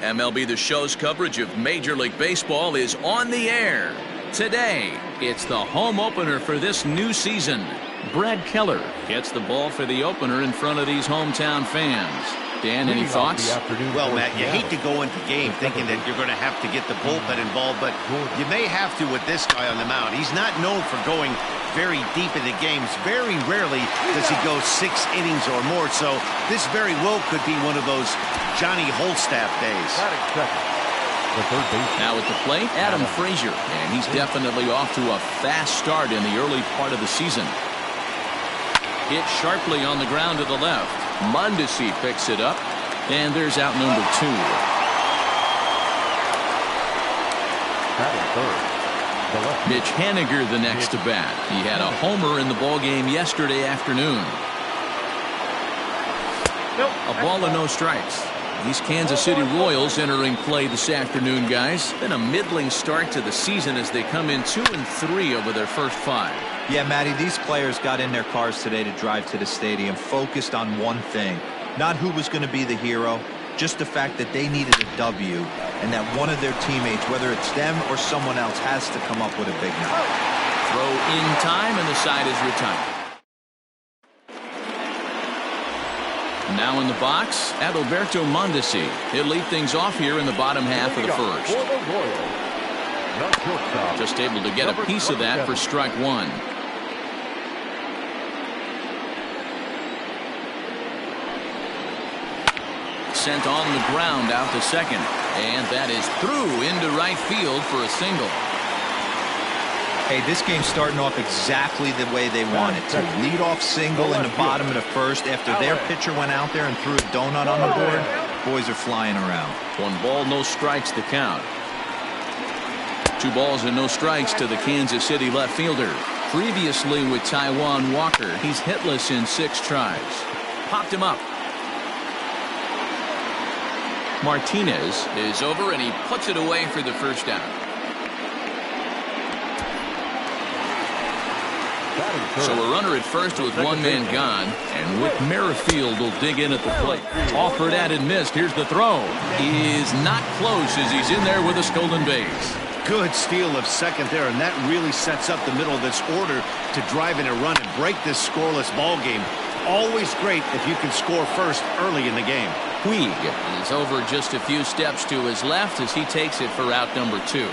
MLB The Show's coverage of Major League Baseball is on the air. Today, it's the home opener for this new season. Brad Keller gets the ball for the opener in front of these hometown fans. Dan, any thoughts? Well, Matt, you hate to go into game thinking that you're going to have to get the bullpen involved, but you may have to with this guy on the mound. He's not known for going very deep into games. Very rarely does he go 6 innings or more, so this very well could be one of those Johnny Holstaff days. Now at the plate, Adam Frazier, and he's definitely off to a fast start in the early part of the season. Hit sharply on the ground to the left. Mondesi picks it up, and there's out number 2. Mitch Haniger the next to bat. He had a homer in the ballgame yesterday afternoon. A ball and no strikes. These Kansas City Royals entering play this afternoon, guys. Been a middling start to the season as they come in 2-3 over their first 5. Yeah, Matty, these players got in their cars today to drive to the stadium focused on one thing. Not who was going to be the hero, just the fact that they needed a W and that one of their teammates, whether it's them or someone else, has to come up with a big night. Throw in time, and the side is retired. Now in the box, Adalberto Mondesi. He'll lead things off here in the bottom half of the first. Just able to get a piece of that for strike 1. Sent on the ground out to second, and that is through into right field for a single. Hey, this game's starting off exactly the way they want it to. Lead-off single in the bottom of the first after their pitcher went out there and threw a donut on the board. Boys are flying around. 1 ball, no strikes to count. 2 balls and no strikes to the Kansas City left fielder. Previously with Taijuan Walker, he's hitless in 6 tries. Popped him up. Martinez is over, and he puts it away for the first out. So a runner at first with 1 man gone, and Whit Merrifield will dig in at the plate. Offered at and missed. Here's the throw. He is not close as he's in there with a stolen base. Good steal of second there, and that really sets up the middle of this order to drive in a run and break this scoreless ball game. Always great if you can score first early in the game. Puig is over just a few steps to his left as he takes it for out number 2.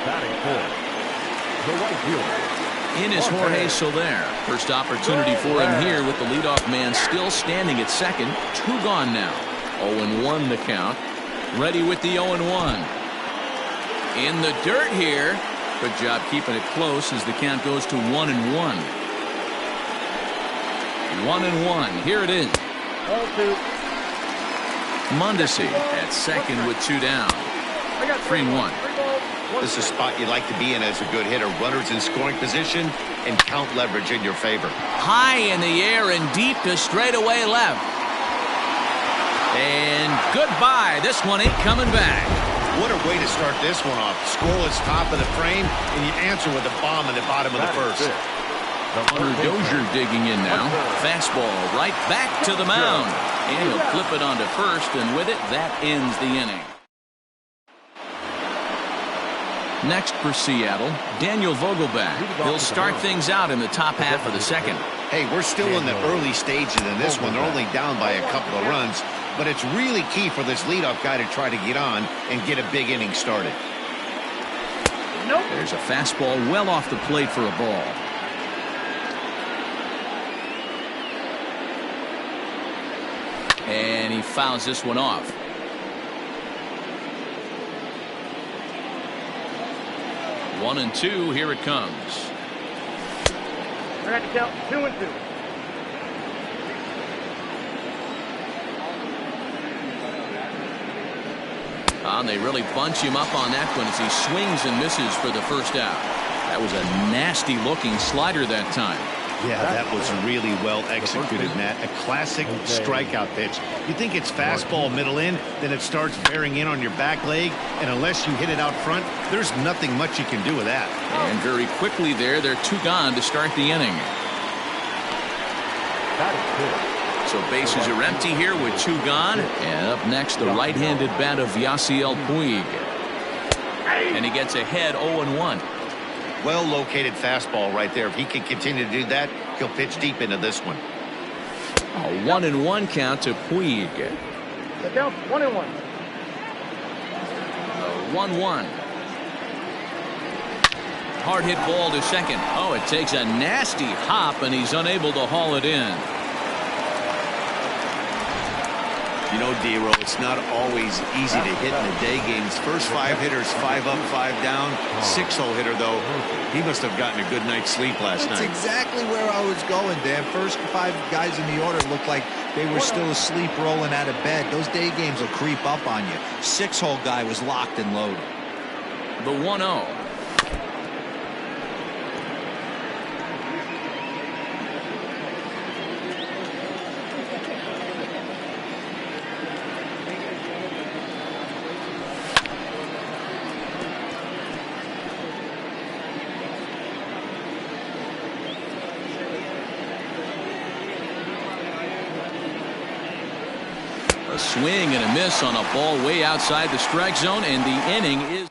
Batting for the right fielder. In is Jorge Soler. First opportunity for him here with the leadoff man still standing at second. 2 gone now. 0-1 the count. Ready with the 0-1. In the dirt here. Good job keeping it close as the count goes to 1-1. 1-1. Here it is. Mondesi at second with 2 down. 3-1. This is a spot you like to be in as a good hitter. Runners in scoring position and count leverage in your favor. High in the air and deep to straightaway left. And goodbye. This one ain't coming back. What a way to start this one off. Scoreless top of the frame, and you answer with a bomb in the bottom of the first. Hunter Dozier digging in now. Fastball right back to the mound. And he'll flip it onto first, and with it, that ends the inning. Next for Seattle, Daniel Vogelbach. He'll start things out in the top half of the second. Hey, we're still in the early stages in this one. They're only down by a couple of runs, but it's really key for this leadoff guy to try to get on and get a big inning started. There's a fastball well off the plate for a ball. And he fouls this one off. One and 2, here it comes. We're going to count 2-2. And they really bunch him up on that one as he swings and misses for the first out. That was a nasty looking slider that time. Yeah, that was really well executed, Matt. A classic strikeout pitch. You think it's fastball middle in, then it starts bearing in on your back leg, and unless you hit it out front, there's nothing much you can do with that. And very quickly there, they're 2 gone to start the inning. So bases are empty here with 2 gone. And up next, the right-handed bat of Yasiel Puig. And he gets ahead 0-1. Well located fastball right there. If he can continue to do that, he'll pitch deep into this one. A 1-1 count to Puig. The count 1-1. 1-1. Hard hit ball to second. Oh, it takes a nasty hop, and he's unable to haul it in. You know, D-Row, it's not always easy to hit in the day games. First 5 hitters, 5 up, 5 down. 6-hole hitter, though, he must have gotten a good night's sleep last night. That's exactly where I was going, Dan. First 5 guys in the order looked like they were still asleep rolling out of bed. Those day games will creep up on you. 6-hole guy was locked and loaded. The 1-0. A swing and a miss on a ball way outside the strike zone, and the inning is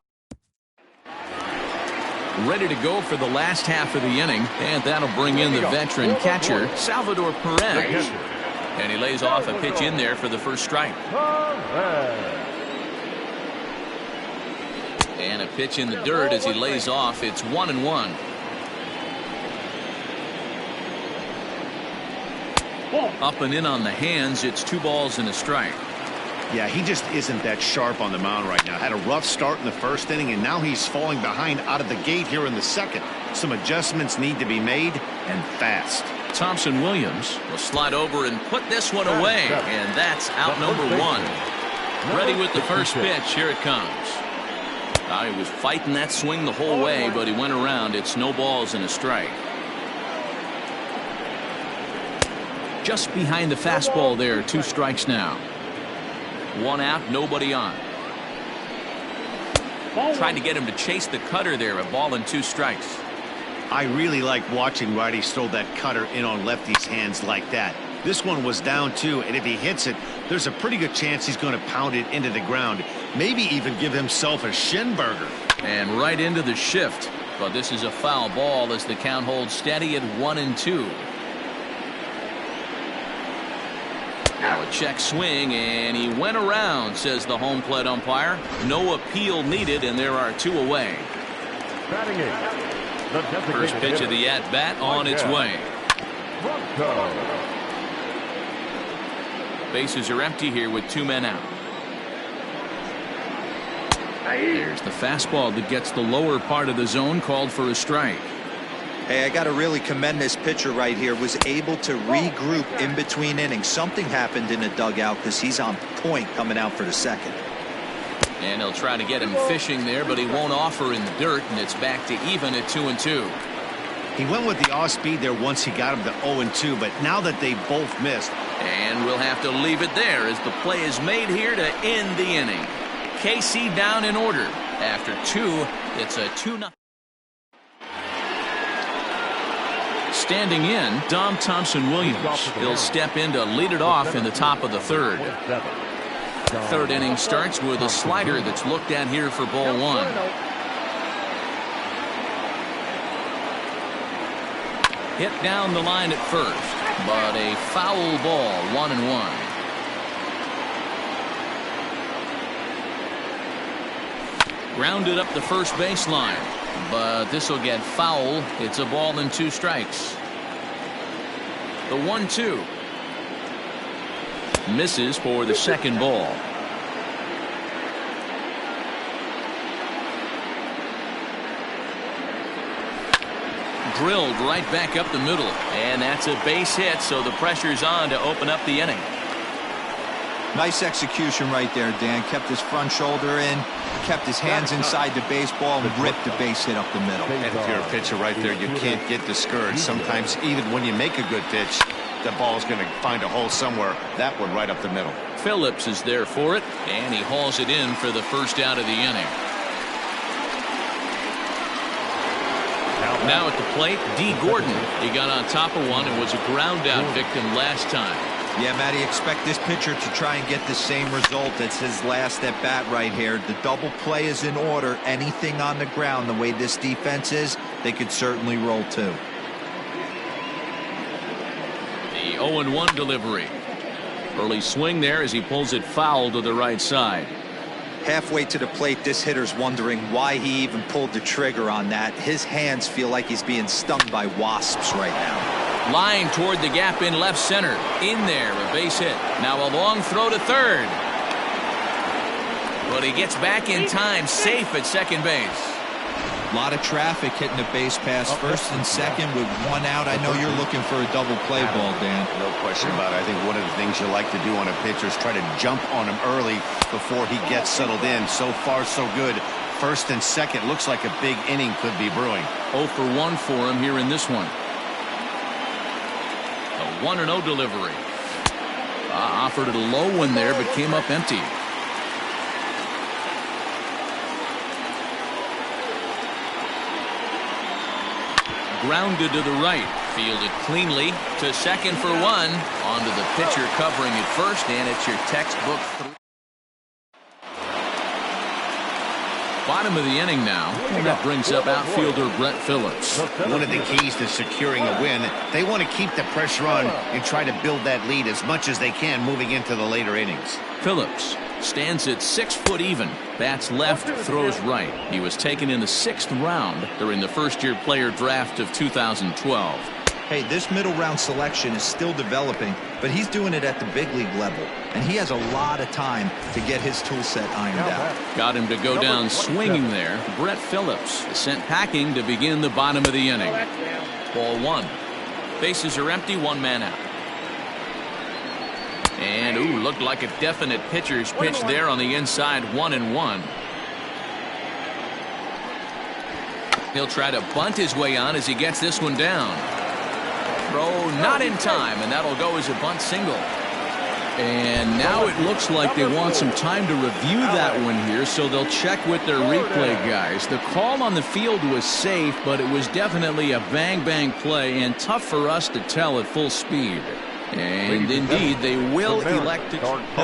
ready to go for the last half of the inning, and that'll bring in the veteran catcher, Salvador Perez. And he lays off a pitch in there for the first strike. And a pitch in the dirt as he lays off. It's 1-1. Up and in on the hands. It's 2 balls and a strike. Yeah, he just isn't that sharp on the mound right now. Had a rough start in the first inning, and now he's falling behind out of the gate here in the second. Some adjustments need to be made, and fast. Thompson Williams will slide over and put this one away, and that's out number 1. Ready with the first pitch. Here it comes. He was fighting that swing the whole way, but he went around. It's no balls and a strike. Just behind the fastball there. 2 strikes now. 1 out, nobody on. Trying to get him to chase the cutter there. A ball and 2 strikes. I really like watching righties throw that cutter in on lefties' hands like that. This one was down 2, and if he hits it, there's a pretty good chance he's going to pound it into the ground. Maybe even give himself a shin burger. And right into the shift. But this is a foul ball as the count holds steady at 1-2. Now a check swing, and he went around, says the home plate umpire. No appeal needed, and there are 2 away. First pitch of the at-bat on its way. Bases are empty here with 2 men out. There's the fastball that gets the lower part of the zone, called for a strike. Hey, I got to really commend this pitcher right here. Was able to regroup in between innings. Something happened in the dugout because he's on point coming out for the second. And he'll try to get him fishing there, but he won't offer in the dirt, and it's back to even at 2-2. He went with the off speed there once he got him to 0-2, but now that they both missed. And we'll have to leave it there as the play is made here to end the inning. KC down in order. After 2, it's a 2-0. Standing in, Dom Thompson Williams. He'll step in to lead it off in the top of the 3rd. Third inning starts with a slider that's looked at here for ball 1. Hit down the line at first, but a foul ball, 1-1. Grounded up the first baseline, but this will get foul. It's a ball and 2 strikes. The 1-2 misses for the second ball. Drilled right back up the middle, and that's a base hit, so the pressure's on to open up the inning. Nice execution right there, Dan. Kept his front shoulder in, kept his hands inside the baseball, and ripped the base hit up the middle. And if you're a pitcher right there, you can't get discouraged. Sometimes even when you make a good pitch, the ball's going to find a hole somewhere. That one right up the middle. Phillips is there for it, and he hauls it in for the first out of the inning. Now at the plate, D. Gordon. He got on top of one and was a ground out victim last time. Yeah, Matty, expect this pitcher to try and get the same result as his last at bat right here. The double play is in order. Anything on the ground, the way this defense is, they could certainly roll too. The 0-1 delivery. Early swing there as he pulls it foul to the right side. Halfway to the plate, this hitter's wondering why he even pulled the trigger on that. His hands feel like he's being stung by wasps right now. Line toward the gap in left center. In there, a base hit. Now a long throw to third. But he gets back in time, safe at second base. A lot of traffic hitting the base pass first and second with one out. I know you're looking for a double play ball, Dan. No question about it. I think one of the things you like to do on a pitcher is try to jump on him early before he gets settled in. So far, so good. First and second, looks like a big inning could be brewing. 0 for 1 for him here in this one. A 1-0 delivery. Offered it a low one there, but came up empty. Grounded to the right. Fielded cleanly to second for 1. Onto the pitcher covering at first, and it's your textbook 3. Bottom of the inning now, and that brings up outfielder Brett Phillips. One of the keys to securing a win, they want to keep the pressure on and try to build that lead as much as they can moving into the later innings. Phillips stands at 6 foot even. Bats left, throws right. He was taken in the 6th round during the first-year player draft of 2012. Hey, this middle round selection is still developing, but he's doing it at the big league level, and he has a lot of time to get his tool set ironed out. Got him to go down swinging there. Brett Phillips is sent packing to begin the bottom of the inning. Ball 1. Bases are empty, 1 man out. And looked like a definite pitcher's pitch there on the inside, 1-1. He'll try to bunt his way on as he gets this one down. Throw not in time, and that'll go as a bunt single. And now it looks like they want some time to review that one here, so they'll check with their replay guys. The call on the field was safe, but it was definitely a bang-bang play and tough for us to tell at full speed. And indeed, they will elect to.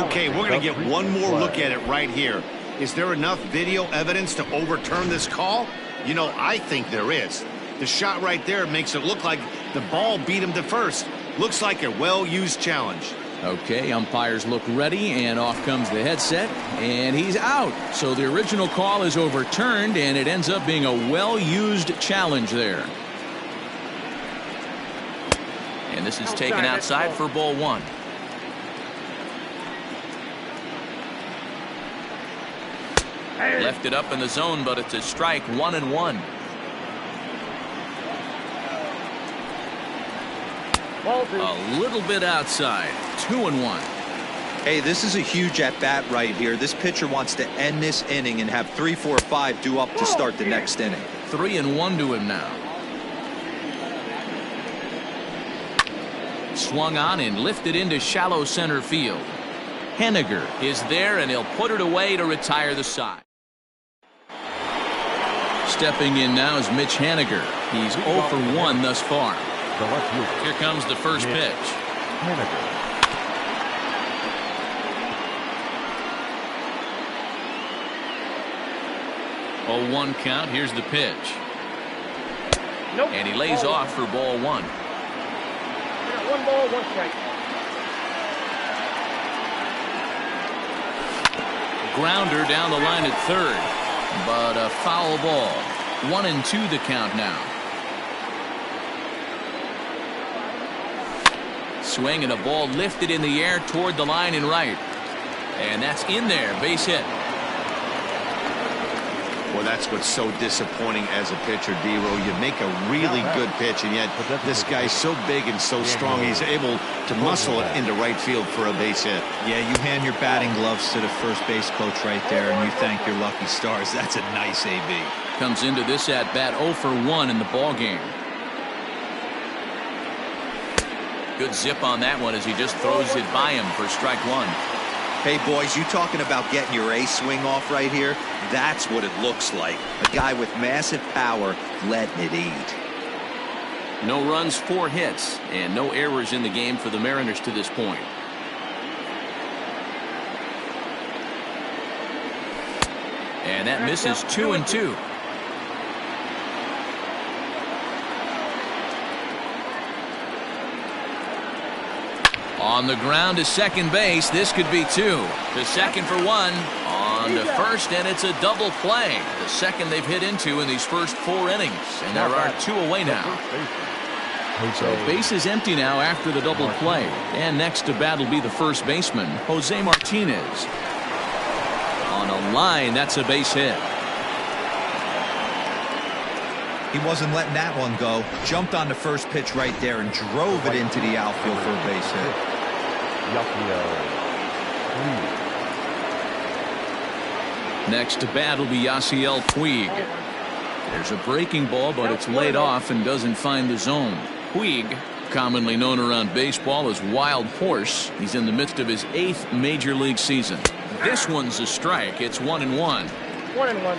Okay, we're going to get one more look at it right here. Is there enough video evidence to overturn this call? You know, I think there is. The shot right there makes it look like the ball beat him to first. Looks like a well-used challenge. Okay, umpires look ready, and off comes the headset, and he's out. So the original call is overturned, and it ends up being a well-used challenge there. And this is taken outside for ball 1. Left it up in the zone, but it's a strike, 1-1. A little bit outside, 2-1. Hey, this is a huge at-bat right here. This pitcher wants to end this inning and have 3, 4, 5 due up to start the next inning. 3-1 to him now. Swung on and lifted into shallow center field. Henniger is there, and he'll put it away to retire the side. Stepping in now is Mitch Henniger. He's 0 for 1 thus far. Here comes the first pitch. 0-1 count. Here's the pitch. And he lays off for ball 1. 1 ball, 1 strike. Grounder down the line at third, but a foul ball. 1-2 the count now. Swing and a ball lifted in the air toward the line and right. And that's in there, base hit. Well, that's what's so disappointing as a pitcher, D-Row. You make a really good pitch, and yet this guy's so big and so strong, he's able to muscle it into right field for a base hit. Yeah, you hand your batting gloves to the first base coach right there, and you thank your lucky stars. That's a nice AB. Comes into this at-bat 0 for 1 in the ball game. Good zip on that one as he just throws it by him for strike 1. Hey, boys, you talking about getting your A swing off right here? That's what it looks like. A guy with massive power letting it eat. No runs, 4 hits, and no errors in the game for the Mariners to this point. And that misses 2-2. On the ground to second base. This could be 2. To second for 1. On to first, and it's a double play. The second they've hit into in these first 4 innings. And there are 2 away now. So base is empty now after the double play. And next to bat will be the first baseman, Jose Martinez. On a line, that's a base hit. He wasn't letting that one go. Jumped on the first pitch right there and drove it into the outfield for a base hit. Next to bat will be Yasiel Puig. There's a breaking ball, but it's laid off and doesn't find the zone. Puig, commonly known around baseball as Wild Horse, he's in the midst of his 8th major league season. This one's a strike. It's 1-1. 1-1.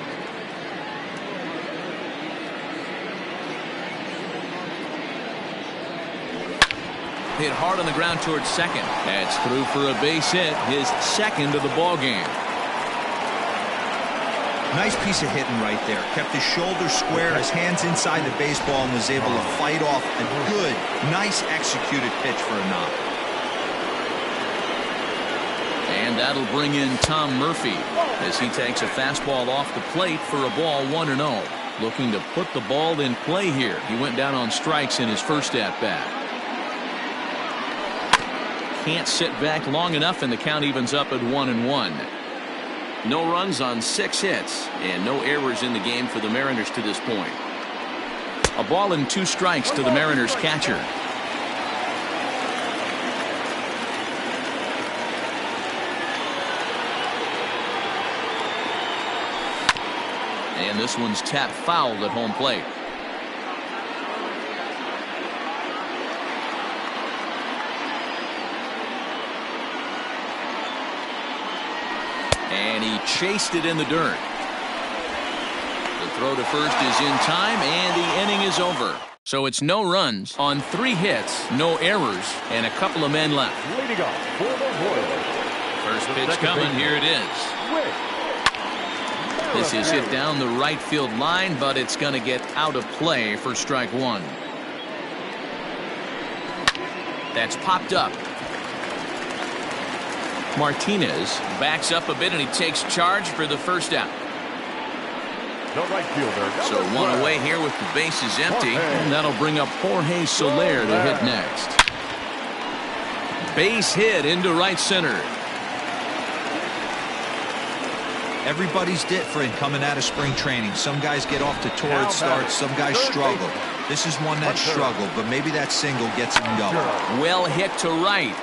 Hit hard on the ground towards second. That's through for a base hit, his second of the ball game. Nice piece of hitting right there. Kept his shoulders square, his hands inside the baseball, and was able to fight off a good, nice executed pitch for a knock. And that'll bring in Tom Murphy as he takes a fastball off the plate for a ball 1-0. Looking to put the ball in play here. He went down on strikes in his first at-bat. Can't sit back long enough, and the count evens up at 1-1. No runs on 6 hits and no errors in the game for the Mariners to this point. A ball and 2 strikes to the Mariners catcher. And this one's tapped foul at home plate. And he chased it in the dirt. The throw to first is in time, and the inning is over. So it's no runs on 3 hits, no errors, and a couple of men left. Leading off for the Royals. First pitch coming. Here it is. This is hit down the right field line, but it's going to get out of play for strike 1. That's popped up. Martinez backs up a bit, and he takes charge for the first out. The right fielder. So 1 away here with the bases empty, and that'll bring up Jorge Soler to hit next. Base hit into right center. Everybody's different coming out of spring training. Some guys get off to torrid starts, some guys struggle. This is one that struggled, but maybe that single gets him going. Well hit to right,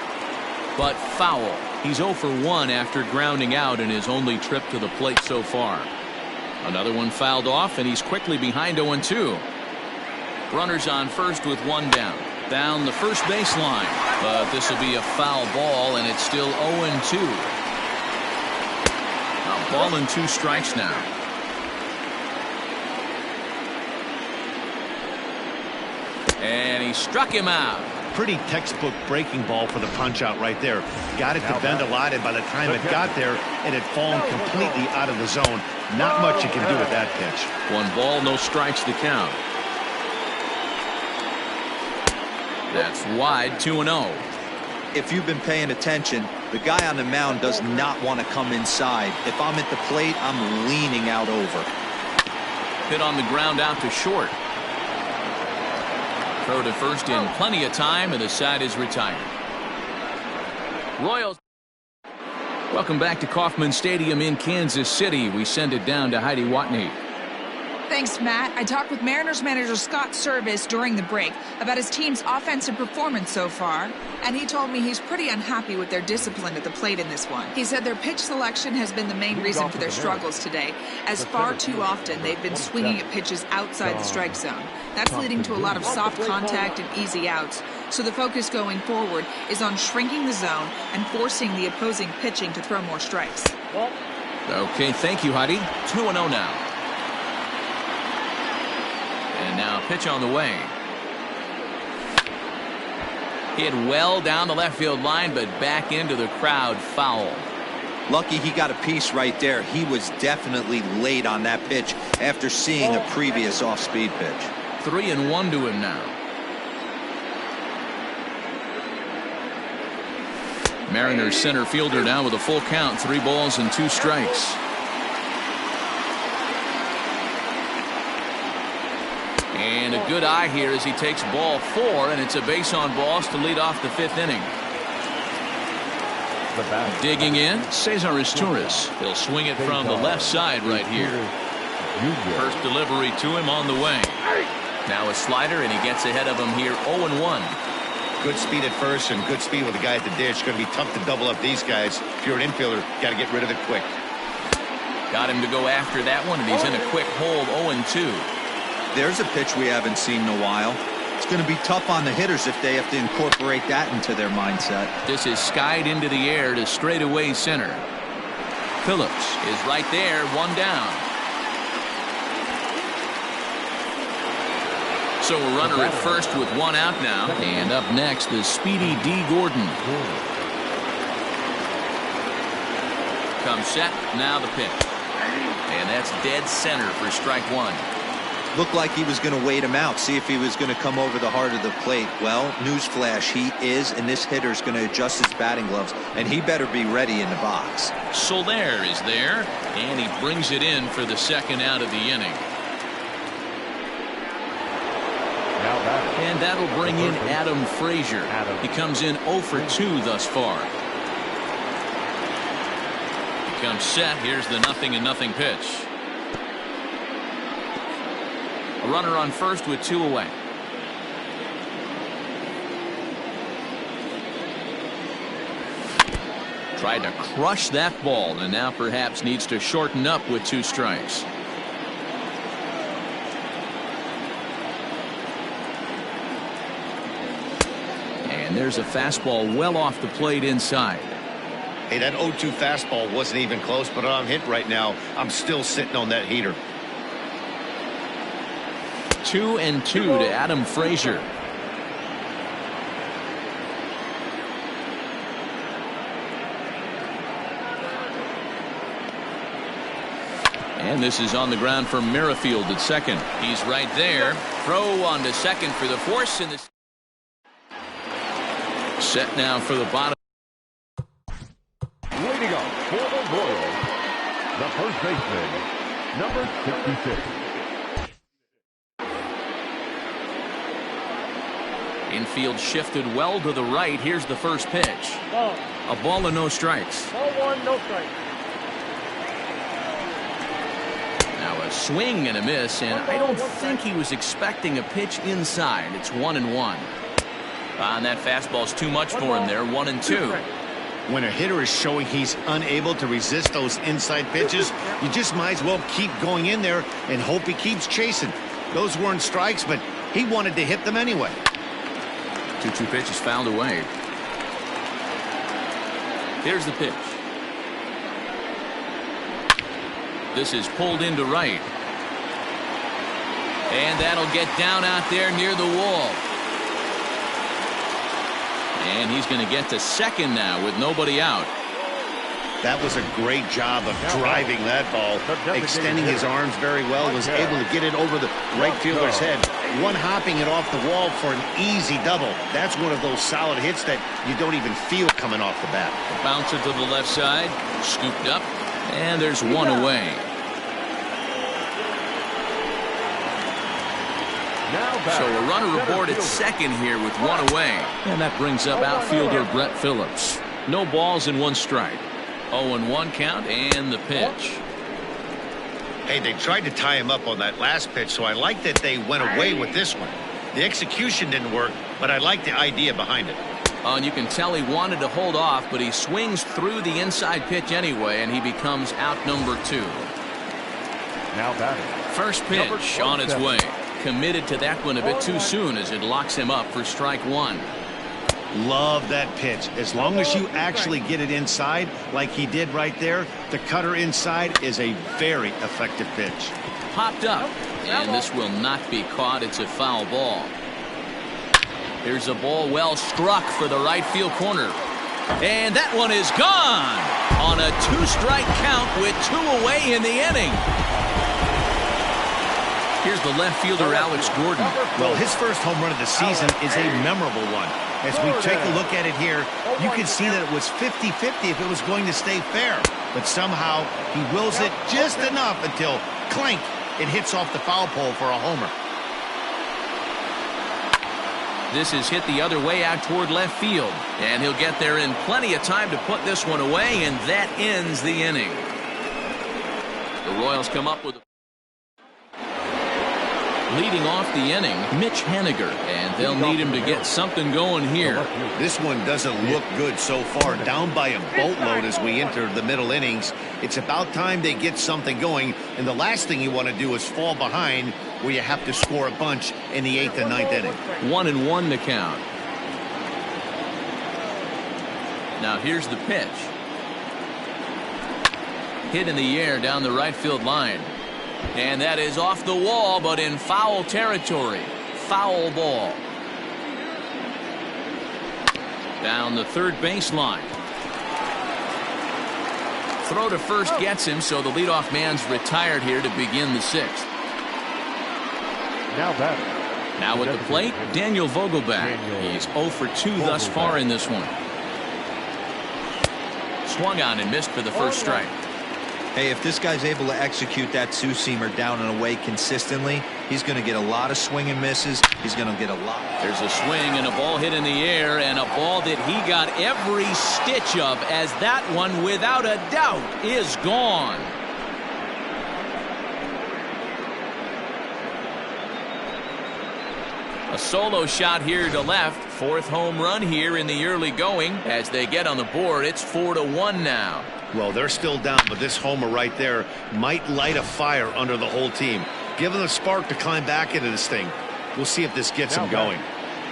but foul. He's 0 for 1 after grounding out in his only trip to the plate so far. Another one fouled off, and he's quickly behind 0-2. Runners on first with 1 down. Down the first baseline, but this will be a foul ball, and it's still 0-2. A ball and 2 strikes now. And he struck him out. Pretty textbook breaking ball for the punch out right there. Got it to bend a lot, and by the time it got there, it had fallen completely out of the zone. Not much you can do with that pitch. 1 ball, no strikes to count. That's wide, 2-0. If you've been paying attention, the guy on the mound does not want to come inside. If I'm at the plate, I'm leaning out over. Hit on the ground out to short. Throw to first in plenty of time, and the side is retired. Royals. Welcome back to Kauffman Stadium in Kansas City. We send it down to Heidi Watney. Thanks, Matt. I talked with Mariners manager Scott Service during the break about his team's offensive performance so far, and he told me he's pretty unhappy with their discipline at the plate in this one. He said their pitch selection has been the main reason for their struggles today, as far too often they've been swinging at pitches outside the strike zone. That's leading to a lot of soft contact and easy outs. So the focus going forward is on shrinking the zone and forcing the opposing pitching to throw more strikes. Okay, thank you, Heidi. 2-0 now. And now a pitch on the way. Hit well down the left field line, but back into the crowd, foul. Lucky he got a piece right there. He was definitely late on that pitch after seeing a previous off-speed pitch. 3-1 to him now. Mariners center fielder now with a full count, 3 balls and 2 strikes. And a good eye here as he takes ball 4, and it's a base on balls to lead off the 5th inning. Digging in, Cesar Izturis. He'll swing it from the left side right here. First delivery to him on the way. Now a slider, and he gets ahead of him here, 0-1. Good speed at first and good speed with the guy at the dish. Going to be tough to double up these guys. If you're an infielder, got to get rid of it quick. Got him to go after that one, and he's in a quick hold, 0-2. There's a pitch we haven't seen in a while. It's going to be tough on the hitters if they have to incorporate that into their mindset. This is skied into the air to straightaway center. Phillips is right there, 1 down. So a runner at first with 1 out now. And up next, the speedy D. Gordon. Comes set, now the pitch. And that's dead center for strike 1. Looked like he was going to wait him out, see if he was going to come over the heart of the plate. Well, newsflash, he is, and this hitter's going to adjust his batting gloves, and he better be ready in the box. Soler is there, and he brings it in for the 2nd out of the inning. And that'll bring in Adam Frazier. He comes in 0 for 2 thus far. He comes set. Here's the 0-0 pitch. A runner on first with 2 away. Tried to crush that ball, and now perhaps needs to shorten up with 2 strikes. And there's a fastball well off the plate inside. Hey, that 0-2 fastball wasn't even close, but I'm hit right now. I'm still sitting on that heater. 2-2 to Adam Frazier. And this is on the ground for Merrifield at second. He's right there. Throw on to second for the force. And set now for the bottom. Leading up for the Royals, the first baseman, number 66. Infield shifted well to the right. Here's the first pitch. Ball. A ball and no strikes. Ball 1, no strike. Now a swing and a miss, and I don't think he was expecting a pitch inside. It's 1-1. And that fastball's too much for him there. 1-2. When a hitter is showing he's unable to resist those inside pitches, you just might as well keep going in there and hope he keeps chasing. Those weren't strikes, but he wanted to hit them anyway. 2-2 pitch is fouled away. Here's the pitch. This is pulled into right. And that'll get down out there near the wall. And he's going to get to second now with nobody out. That was a great job of driving that ball, extending his arms very well, was able to get it over the right fielder's head, one-hopping it off the wall for an easy double. That's one of those solid hits that you don't even feel coming off the bat. Bouncer to the left side, scooped up, and there's 1 away. So a runner aboard at second here with 1 away. And that brings up outfielder Brett Phillips. No balls and 1 strike. 0-1 count and the pitch. Hey, they tried to tie him up on that last pitch, so I like that they went away with this one. The execution didn't work, but I like the idea behind it. And you can tell he wanted to hold off, but he swings through the inside pitch anyway, and he becomes out number 2. Now batting. First pitch on its way. Committed to that one a bit too soon as it locks him up for strike 1. Love that pitch. As long as you actually get it inside like he did right there, the cutter inside is a very effective pitch. Popped up, and this will not be caught. It's a foul ball. Here's a ball well struck for the right field corner. And that one is gone. on a 2-strike count with 2 away in the inning. Here's the left fielder, Alex Gordon. Well, his first home run of the season is a memorable one. As we take a look at it here, you can see that it was 50-50 if it was going to stay fair. But somehow he wills it just enough until, clank, it hits off the foul pole for a homer. This is hit the other way out toward left field. And he'll get there in plenty of time to put this one away, and that ends the inning. The Royals come up with leading off the inning, Mitch Haniger, and they'll need him to get something going here. This one doesn't look good so far. Down by a boatload as we enter the middle innings. It's about time they get something going, and the last thing you want to do is fall behind where you have to score a bunch in the 8th and 9th inning. 1-1 the count. Now here's the pitch. Hit in the air down the right field line. And that is off the wall, but in foul territory. Foul ball. Down the third baseline. Throw to first gets him, so the leadoff man's retired here to begin the 6th. Now at the plate, Daniel Vogelbach. He's 0 for 2 thus far in this one. Swung on and missed for the first strike. Hey, if this guy's able to execute that two-seamer down and away consistently, he's going to get a lot of swing and misses. He's going to get a lot. There's a swing and a ball hit in the air, and a ball that he got every stitch of, as that one, without a doubt, is gone. A solo shot here to left. 4th home run here in the early going. As they get on the board, it's 4-1 now. Well, they're still down, but this homer right there might light a fire under the whole team. Give them a spark to climb back into this thing. We'll see if this gets them going.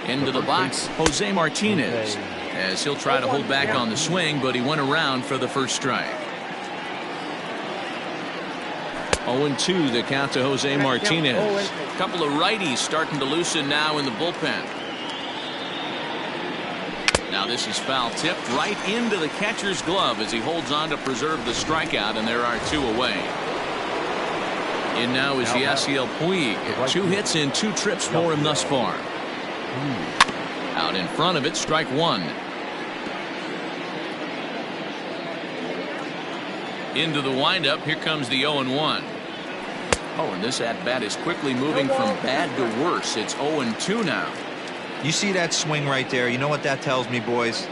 Into the box, Jose Martinez, as he'll try to hold back on the swing, but he went around for the first strike. 0-2 the count to Jose Martinez. A couple of righties starting to loosen now in the bullpen. Now this is foul tipped right into the catcher's glove as he holds on to preserve the strikeout, and there are 2 away. In now is Yasiel Puig. 2 hits and 2 trips for him thus far. Out in front of it, strike 1. Into the windup, here comes the 0-1. Oh, and this at-bat is quickly moving from bad to worse. It's 0-2 now. You see that swing right there? You know what that tells me, boys?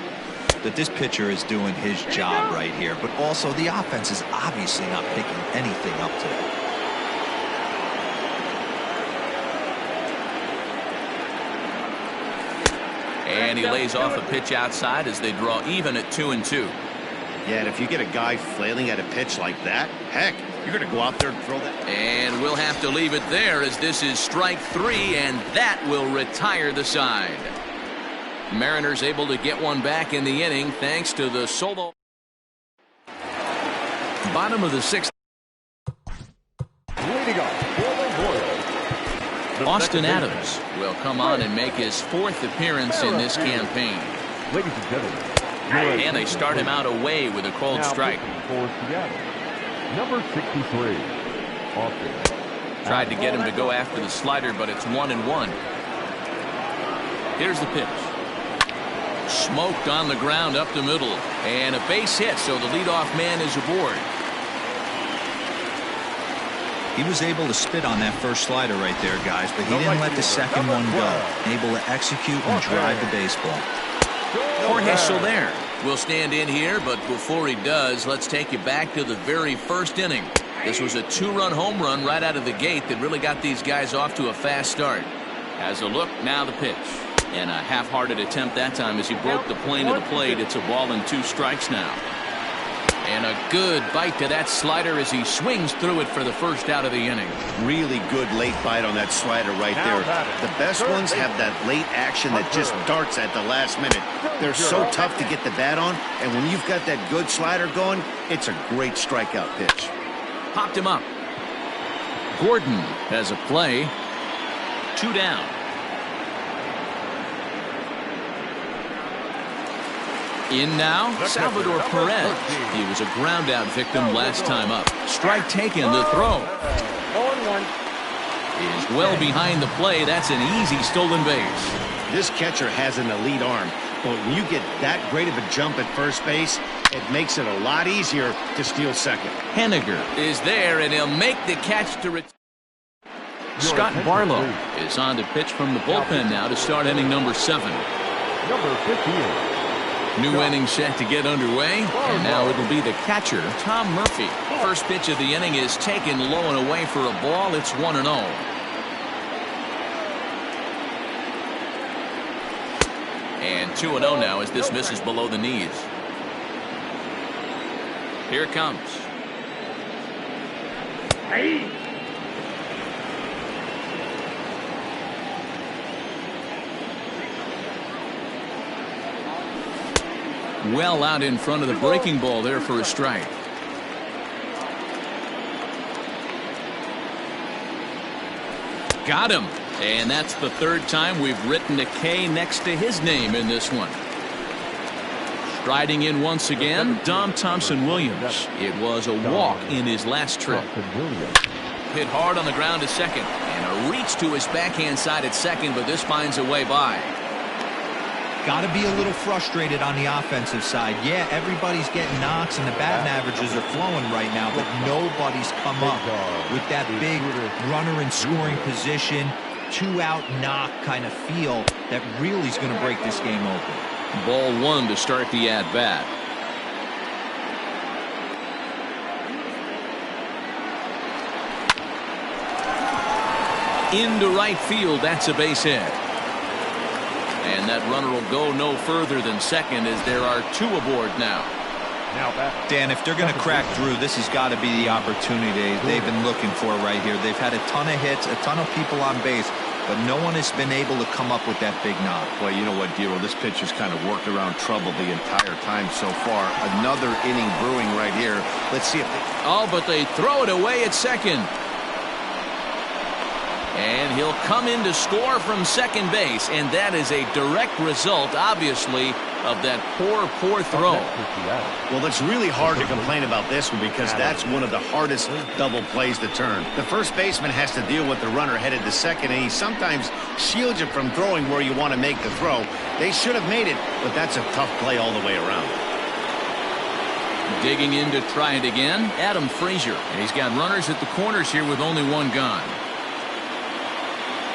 That this pitcher is doing his job right here. But also, the offense is obviously not picking anything up today. And he lays off a pitch outside as they draw even at 2-2. Yeah, and if you get a guy flailing at a pitch like that, heck, you're going to go out there and throw that. And we'll have to leave it there as this is strike 3, and that will retire the side. Mariners able to get one back in the inning thanks to the solo. Bottom of the 6th. Leading off for the Royals, Austin Adams will come on and make his 4th appearance in this campaign. Ladies and gentlemen, And they start him out away with a cold strike. For Seattle, number 63, Austin. Tried to get him to go after the slider, but it's 1-1. Here's the pitch. Smoked on the ground up the middle, and a base hit, so the leadoff man is aboard. He was able to spit on that first slider right there, guys, but he didn't let the second one go. Able to execute and drive the baseball. Jorge Soler will stand in here, but before he does, let's take you back to the very first inning. This was a 2-run home run right out of the gate that really got these guys off to a fast start. As a look, now the pitch. And a half-hearted attempt that time as he broke the plane of the plate. It's a ball and 2 strikes now. And a good bite to that slider as he swings through it for the first out of the inning. Really good late bite on that slider right there. The best ones have that late action that just darts at the last minute. They're so tough to get the bat on, and when you've got that good slider going, it's a great strikeout pitch. Popped him up. Gordon has a play. 2 down. In now, Salvador Perez. He was a ground out victim last time up. Strike taken, the throw. 0-1. Is well behind the play. That's an easy stolen base. This catcher has an elite arm, but when you get that great of a jump at first base, it makes it a lot easier to steal second. Henniger is there, and he'll make the catch to return. Scott Barlow is on to pitch from the bullpen now to start inning number 7. Number 58. New inning set to get underway, and now it'll be the catcher, Tom Murphy. First pitch of the inning is taken low and away for a ball. It's 1-0. And 2-0 now as this misses below the knees. Here it comes. Hey. Well out in front of the breaking ball there for a strike. Got him. And that's the third time we've written a K next to his name in this one. Striding in once again, Dom Thompson-Williams. It was a walk in his last trip. Hit hard on the ground to second. And a reach to his backhand side at second, but this finds a way by. Got to be a little frustrated on the offensive side. Yeah, everybody's getting knocks and the batting averages are flowing right now, but nobody's come up with that big runner in scoring position, 2-out knock kind of feel that really is going to break this game open. Ball 1 to start the at-bat. Into right field, that's a base hit. And that runner will go no further than second as there are 2 aboard now. Dan, if they're going to crack through, this has got to be the opportunity they've been looking for right here. They've had a ton of hits, a ton of people on base, but no one has been able to come up with that big knock. Well, you know what, Dero, this pitcher's kind of worked around trouble the entire time so far. Another inning brewing right here. Let's see if they... Oh, but they throw it away at second. And he'll come in to score from second base, and that is a direct result, obviously, of that poor throw. Well, it's really hard to complain about this one because that's one of the hardest double plays to turn. The first baseman has to deal with the runner headed to second, and he sometimes shields you from throwing where you want to make the throw. They should have made it, but that's a tough play all the way around. Digging in to try it again, Adam Frazier. And he's got runners at the corners here with only 1 gone.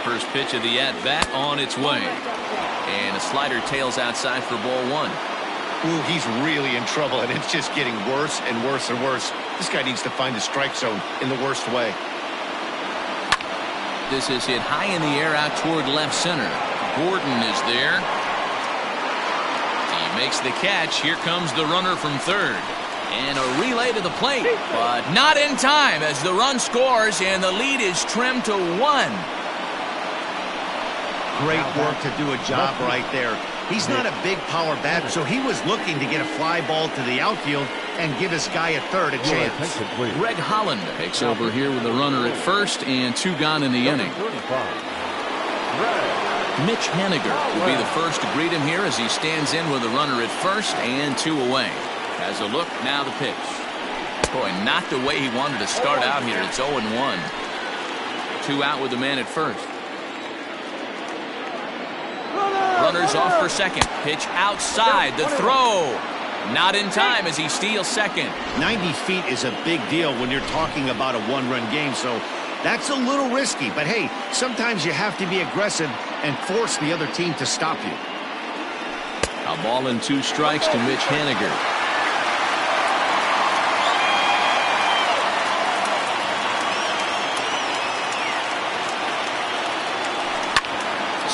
First pitch of the at-bat on its way. And a slider tails outside for ball 1. Ooh, he's really in trouble, and it's just getting worse and worse and worse. This guy needs to find the strike zone in the worst way. This is hit high in the air out toward left center. Gordon is there. He makes the catch. Here comes the runner from third. And a relay to the plate, but not in time as the run scores, and the lead is trimmed to 1. Great work to do a job right there. He's not a big power bat, so he was looking to get a fly ball to the outfield and give his guy at third a chance. Greg Holland takes over here with a runner at first and 2 gone in the inning. Mitch Henniger will be the first to greet him here as he stands in with a runner at first and 2 away. Has a look, now the pitch. Boy, not the way he wanted to start out here. It's 0-1. 2 out with the man at first. Runners off for second. Pitch outside. The throw. Not in time as he steals second. 90 feet is a big deal when you're talking about a 1-run game, so that's a little risky. But, hey, sometimes you have to be aggressive and force the other team to stop you. A ball and 2 strikes to Mitch Henniger.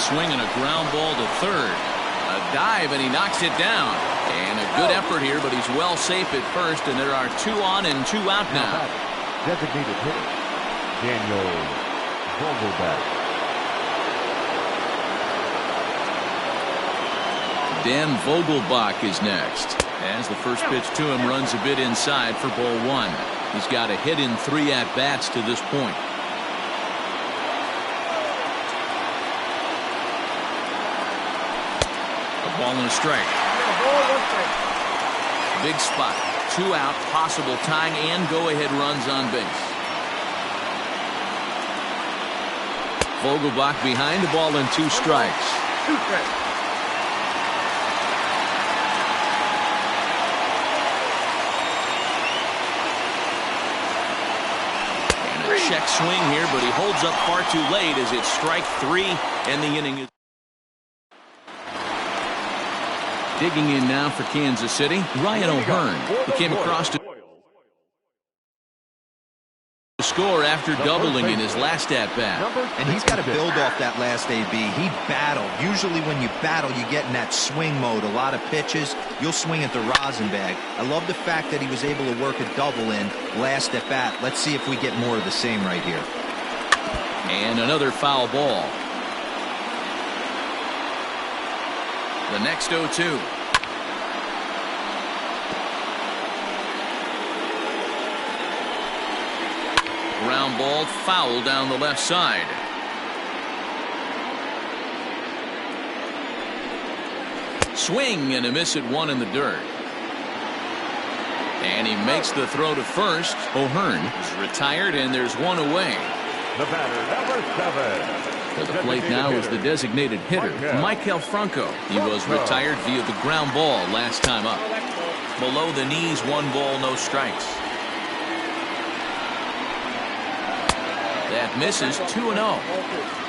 Swing and a ground ball to third. A dive and he knocks it down. And a good effort here, but he's well safe at first, and there are 2 on and 2 out now. Designated hitter, Daniel Vogelbach. Dan Vogelbach is next. As the first pitch to him runs a bit inside for ball 1. He's got a hit in 3 at-bats to this point. Ball and a strike. Big spot. 2 out, possible tying and go-ahead runs on base. Vogelbach behind the ball and 2 strikes. And a check swing here, but he holds up far too late as it's strike 3 and the inning is. Digging in now for Kansas City, Ryan O'Hearn, who came across to score after doubling in his last at-bat. And he's got to build off that last AB. He battled. Usually when you battle, you get in that swing mode. A lot of pitches, you'll swing at the rosin bag. I love the fact that he was able to work a double in last at-bat. Let's see if we get more of the same right here. And another foul ball. The next 0-2. Ground ball foul down the left side. Swing and a miss at 1 in the dirt. And he makes the throw to first. O'Hearn is retired and there's 1 away. The batter, number 7. To the plate now is the designated hitter, Maikel Franco. He was retired via the ground ball last time up. Below the knees, 1 ball, no strikes. That misses 2-0.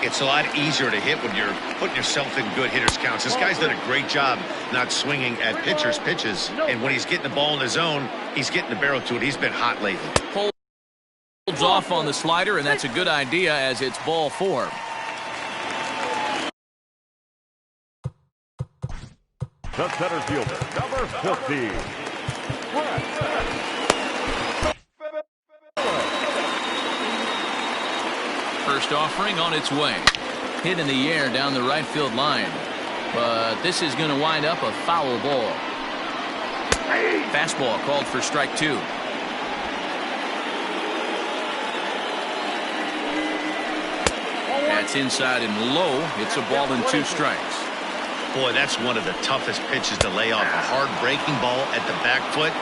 It's a lot easier to hit when you're putting yourself in good hitters counts. This guy's done a great job not swinging at pitchers' pitches. And when he's getting the ball in the zone, he's getting the barrel to it. He's been hot lately. Holds off on the slider, and that's a good idea as it's ball 4. The center fielder, number 14. First offering on its way. Hit in the air down the right field line. But this is going to wind up a foul ball. Fastball called for strike 2. That's inside and low. It's a ball and 2 strikes. Boy, that's one of the toughest pitches to lay off. A hard breaking ball at the back foot.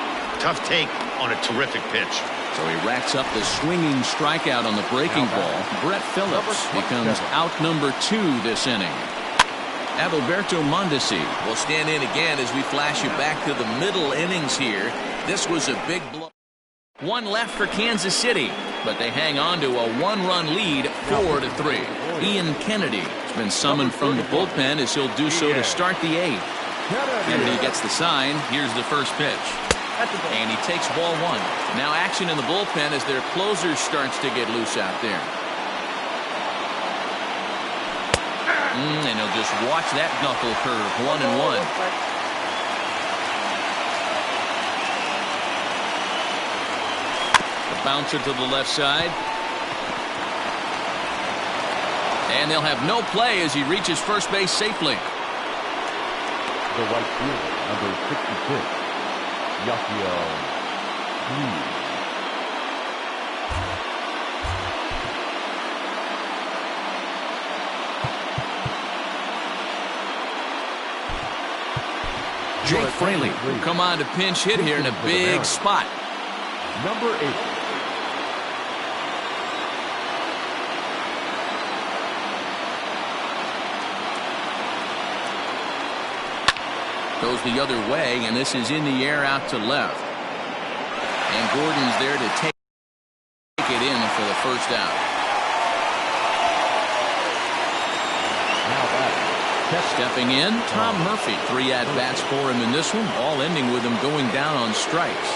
Tough take on a terrific pitch. So he racks up the swinging strikeout on the breaking ball. Brett Phillips becomes out number 2 this inning. Adalberto Mondesi will stand in again as we flash you back to the middle innings here. This was a big blow. 1 left for Kansas City, but they hang on to a 1-run lead, 4-3. Ian Kennedy has been summoned from the bullpen as he'll do so to start the 8th. Kennedy gets the sign. Here's the first pitch. And he takes ball 1. Now action in the bullpen as their closer starts to get loose out there. And he'll just watch that knuckle curve. 1-1. The bouncer to the left side. And they'll have no play as he reaches first base safely. The right fielder, number 66, Yasiel Puig. Jake Fraley will come on to pinch hit here in a big spot. Number 8. Goes the other way, and this is in the air out to left. And Gordon's there to take it in for the first out. Stepping in, Tom Murphy. 3 at-bats for him in this one, all ending with him going down on strikes.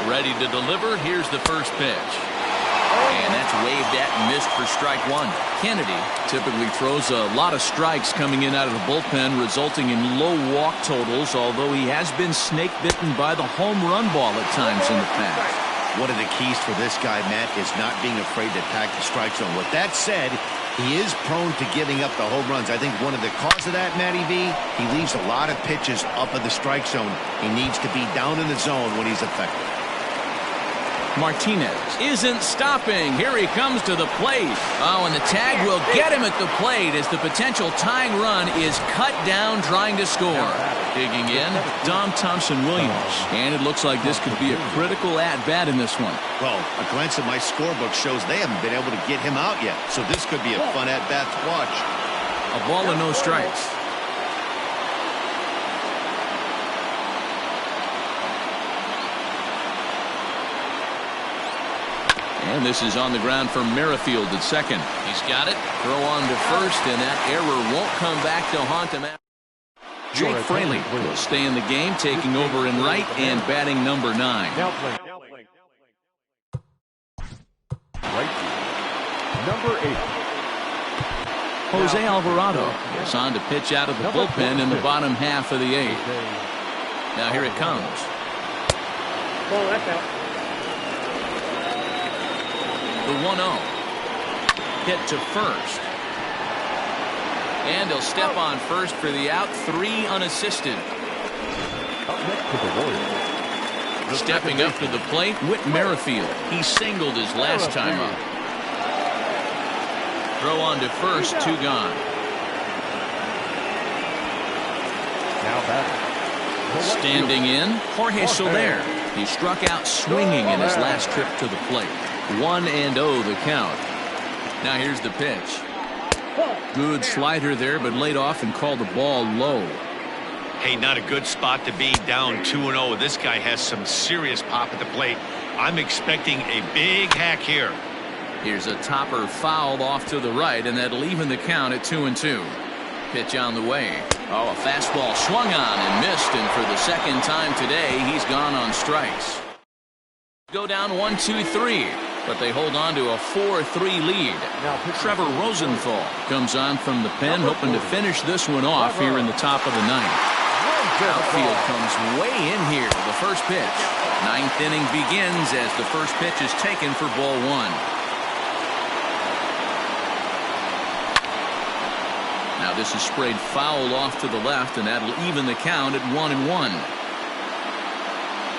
Ready to deliver, here's the first pitch. And that's waved at and missed for strike 1. Kennedy typically throws a lot of strikes coming in out of the bullpen, resulting in low walk totals, although he has been snake bitten by the home run ball at times in the past. One of the keys for this guy, Matt, is not being afraid to attack the strike zone. With that said, he is prone to giving up the home runs. I think one of the cause of that, Matty V, he leaves a lot of pitches up in the strike zone. He needs to be down in the zone when he's effective. Martinez isn't stopping. Here he comes to the plate. Oh, and the tag will get him at the plate as the potential tying run is cut down trying to score. Digging in, Dom Thompson-Williams. And it looks like this could be a critical at-bat in this one. Well, a glance at my scorebook shows they haven't been able to get him out yet. So this could be a fun at-bat to watch. A ball and no strikes. And this is on the ground for Merrifield at second. He's got it. Throw on to first, and that error won't come back to haunt him. Jake Fraley will stay in the game, taking over in right and batting number 9. Now playing. Right field. Number 8. Jose Alvarado is on to pitch out of the bullpen in the bottom half of the 8th. Now here it comes. Oh, that's out. The 1-0. Hit to first. And he'll step on first for the out. 3 unassisted. Up next to the Royals. Stepping up to the plate, Whit Merrifield. He singled his last time up. Throw on to first, 2 gone. Now batting. Standing in, Jorge Soler. He struck out swinging in his last trip to the plate. 1-0 the count. Now here's the pitch. Good slider there, but laid off and called the ball low. Hey, not a good spot to be, down 2-0. This guy has some serious pop at the plate. I'm expecting a big hack here. Here's a topper fouled off to the right, and that'll even the count at 2-2. Pitch on the way. Oh, a fastball swung on and missed, and for the second time today, he's gone on strikes. Go down 1-2-3. But they hold on to a 4-3 lead. Trevor Rosenthal comes on from the pen, hoping to finish this one off here in the top of the 9th. Outfield comes way in here to the first pitch. 9th inning begins as the first pitch is taken for ball 1. Now this is sprayed foul off to the left, and that'll even the count at 1-1.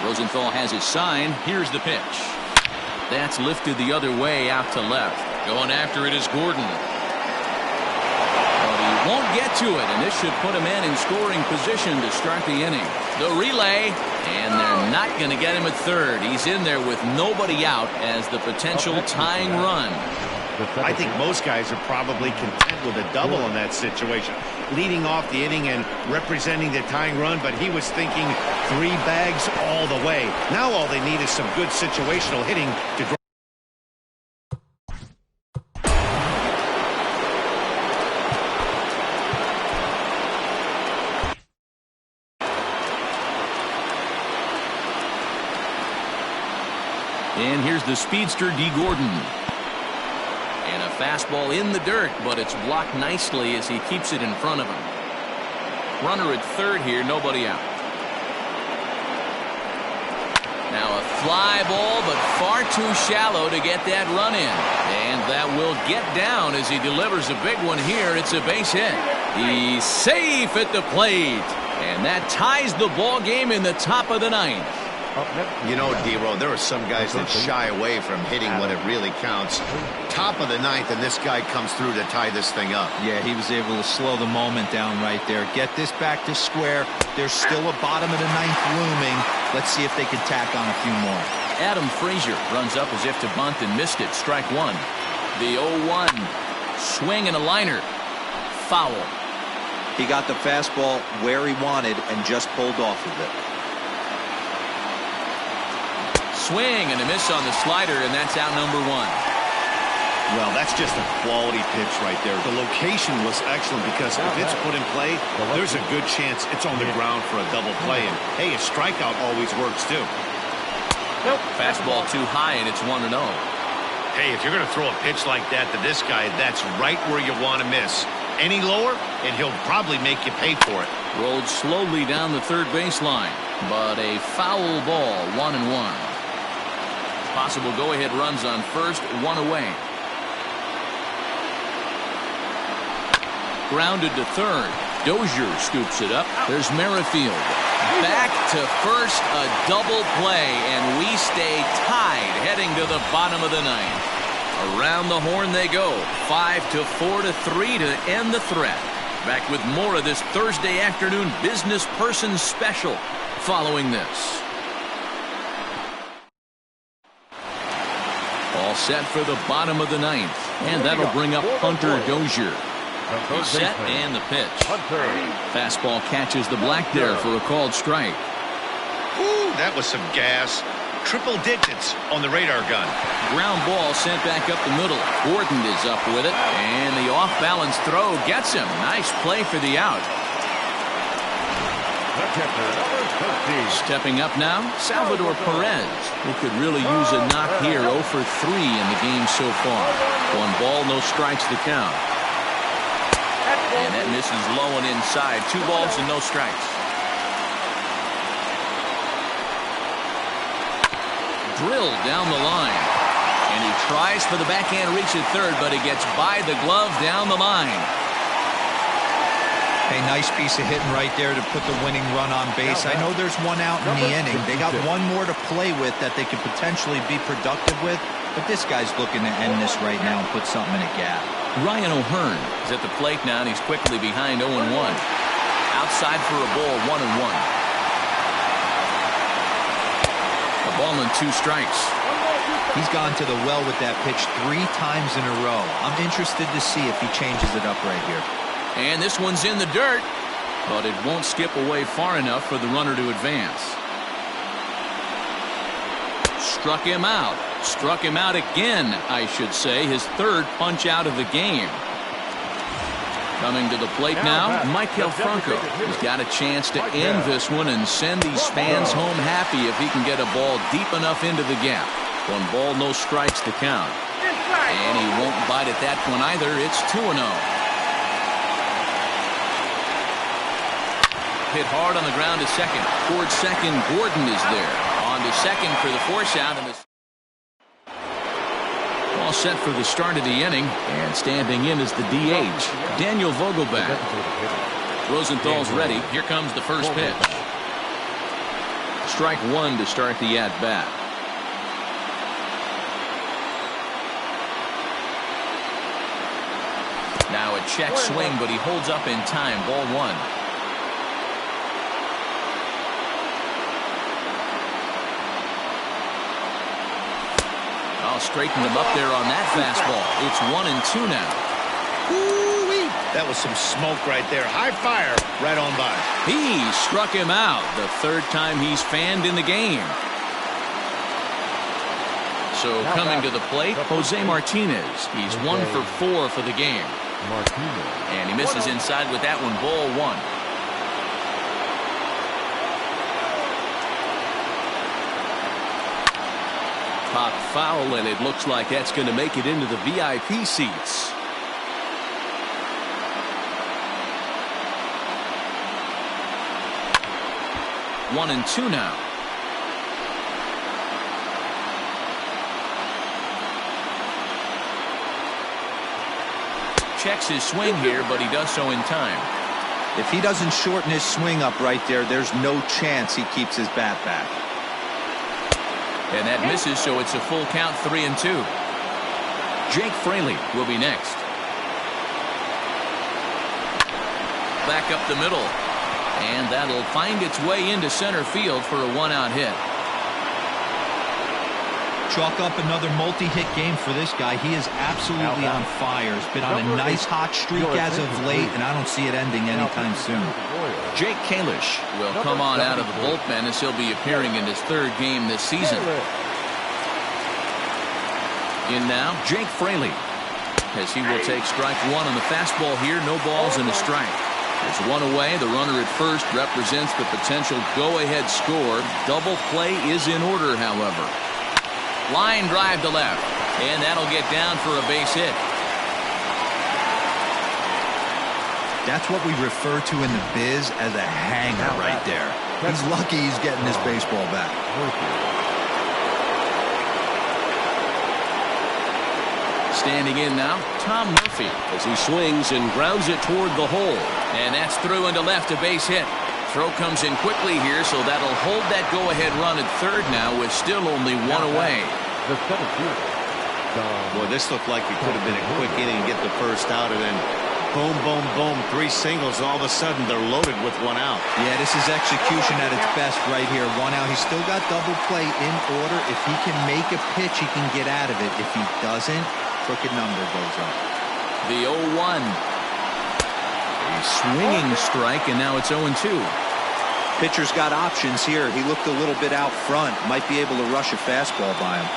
Rosenthal has his sign. Here's the pitch. That's lifted the other way out to left. Going after it is Gordon. But he won't get to it, and this should put a man in scoring position to start the inning. The relay, and they're not going to get him at third. He's in there with nobody out as the potential tying run. I think most guys are probably content with a double in that situation. Leading off the inning and representing the tying run, but he was thinking 3 bags all the way. Now all they need is some good situational hitting to draw. And here's the speedster, D. Gordon. And a fastball in the dirt, but it's blocked nicely as he keeps it in front of him. Runner at third here, nobody out. Now a fly ball, but far too shallow to get that run in. And that will get down as he delivers a big one here. It's a base hit. He's safe at the plate. And that ties the ball game in the top of the 9th. You know, D-Row, there are some guys that shy away from hitting when it really counts. Top of the 9th, and this guy comes through to tie this thing up. Yeah, he was able to slow the moment down right there. Get this back to square. There's still a bottom of the 9th looming. Let's see if they can tack on a few more. Adam Frazier runs up as if to bunt and missed it. Strike 1. The 0-1. Swing and a liner. Foul. He got the fastball where he wanted and just pulled off of it. Swing and a miss on the slider, and that's out number 1. Well, that's just a quality pitch right there. The location was excellent because if it's put in play, there's a good chance it's on the ground for a double play. And, hey, a strikeout always works, too. Nope. Fastball too high, and it's 1-0. Hey, if you're going to throw a pitch like that to this guy, that's right where you want to miss. Any lower, and he'll probably make you pay for it. Rolled slowly down the third baseline, but a foul ball, 1-1. Possible go-ahead runs on first, 1 away. Grounded to third. Dozier scoops it up. There's Merrifield. Back to first, a double play, and we stay tied heading to the bottom of the ninth. Around the horn they go. 5-4 to 3 to end the threat. Back with more of this Thursday afternoon business person special following this. All set for the bottom of the ninth. And that'll bring up Hunter Dozier. He's set and the pitch. Fastball catches the black there for a called strike. Ooh, that was some gas. Triple digits on the radar gun. Ground ball sent back up the middle. Gordon is up with it. And the off-balance throw gets him. Nice play for the out. Stepping up now, Salvador Perez, who could really use a knock here. 0 for 3 in the game so far. 1 ball, no strikes to count. And that misses low and inside. 2 balls and no strikes. Drilled down the line. And he tries for the backhand reach at third, but he gets by the glove down the line. A nice piece of hitting right there to put the winning run on base. I know there's 1 out in the inning. They got 1 more to play with that they could potentially be productive with, but this guy's looking to end this right now and put something in a gap. Ryan O'Hearn is at the plate now, and he's quickly behind 0-1. Outside for a ball, 1-1. A ball and 2 strikes. He's gone to the well with that pitch 3 times in a row. I'm interested to see if he changes it up right here. And this one's in the dirt, but it won't skip away far enough for the runner to advance. Struck him out. Struck him out again, I should say. His 3rd punch out of the game. Coming to the plate now, Maikel Franco. He's got a chance to end this one and send these fans home happy if he can get a ball deep enough into the gap. 1 ball, no strikes to count. And he won't bite at that one either. It's 2-0. Hit hard on the ground to second. Toward second, Gordon is there. On to second for the force out. And all set for the start of the inning. And standing in is the DH, Daniel Vogelbach. Rosenthal's ready. Here comes the first pitch. Strike 1 to start the at-bat. Now a check swing, but he holds up in time. Ball 1. I'll straighten him up there on that fastball. It's 1-2 now. Ooh-wee. That was some smoke right there. High fire right on by. He struck him out. The 3rd time he's fanned in the game. So coming to the plate, Jose Martinez. He's 1 for 4 for the game. And he misses inside with that one. Ball 1. Pop foul, and it looks like that's going to make it into the VIP seats. One and 2 now. Checks his swing here, but he does so in time. If he doesn't shorten his swing up right there, there's no chance he keeps his bat back. And that misses, so it's a full count. 3-2. Jake Fraley will be next. Back up the middle. And that'll find its way into center field for a 1-out hit. Chalk up another multi-hit game for this guy. He is absolutely on fire. He's been on a nice hot streak as of late, and I don't see it ending anytime soon. Jake Kalish will come on out of the bullpen as he'll be appearing in his 3rd game this season. In now, Jake Fraley, as he will take strike 1 on the fastball here. No balls and a strike. There's 1 away. The runner at first represents the potential go-ahead score. Double play is in order, however. Line drive to left, and that'll get down for a base hit. That's what we refer to in the biz as a hanger right there. He's lucky he's getting this baseball back. Standing in now, Tom Murphy, as he swings and grounds it toward the hole. And that's through into left, a base hit. Throw comes in quickly here, so that'll hold that go-ahead run at third now with still only one away. The 17th. Boy, this looked like it could have been a quick inning, get the first out, and then boom, boom, boom, 3 singles, and all of a sudden they're loaded with 1 out. Yeah, this is execution at its best right here. 1 out. He's still got double play in order. If he can make a pitch, he can get out of it. If he doesn't, crooked number goes up. The 0-1. A swinging strike, and now it's 0-2. Pitcher's got options here. He looked a little bit out front. Might be able to rush a fastball by him.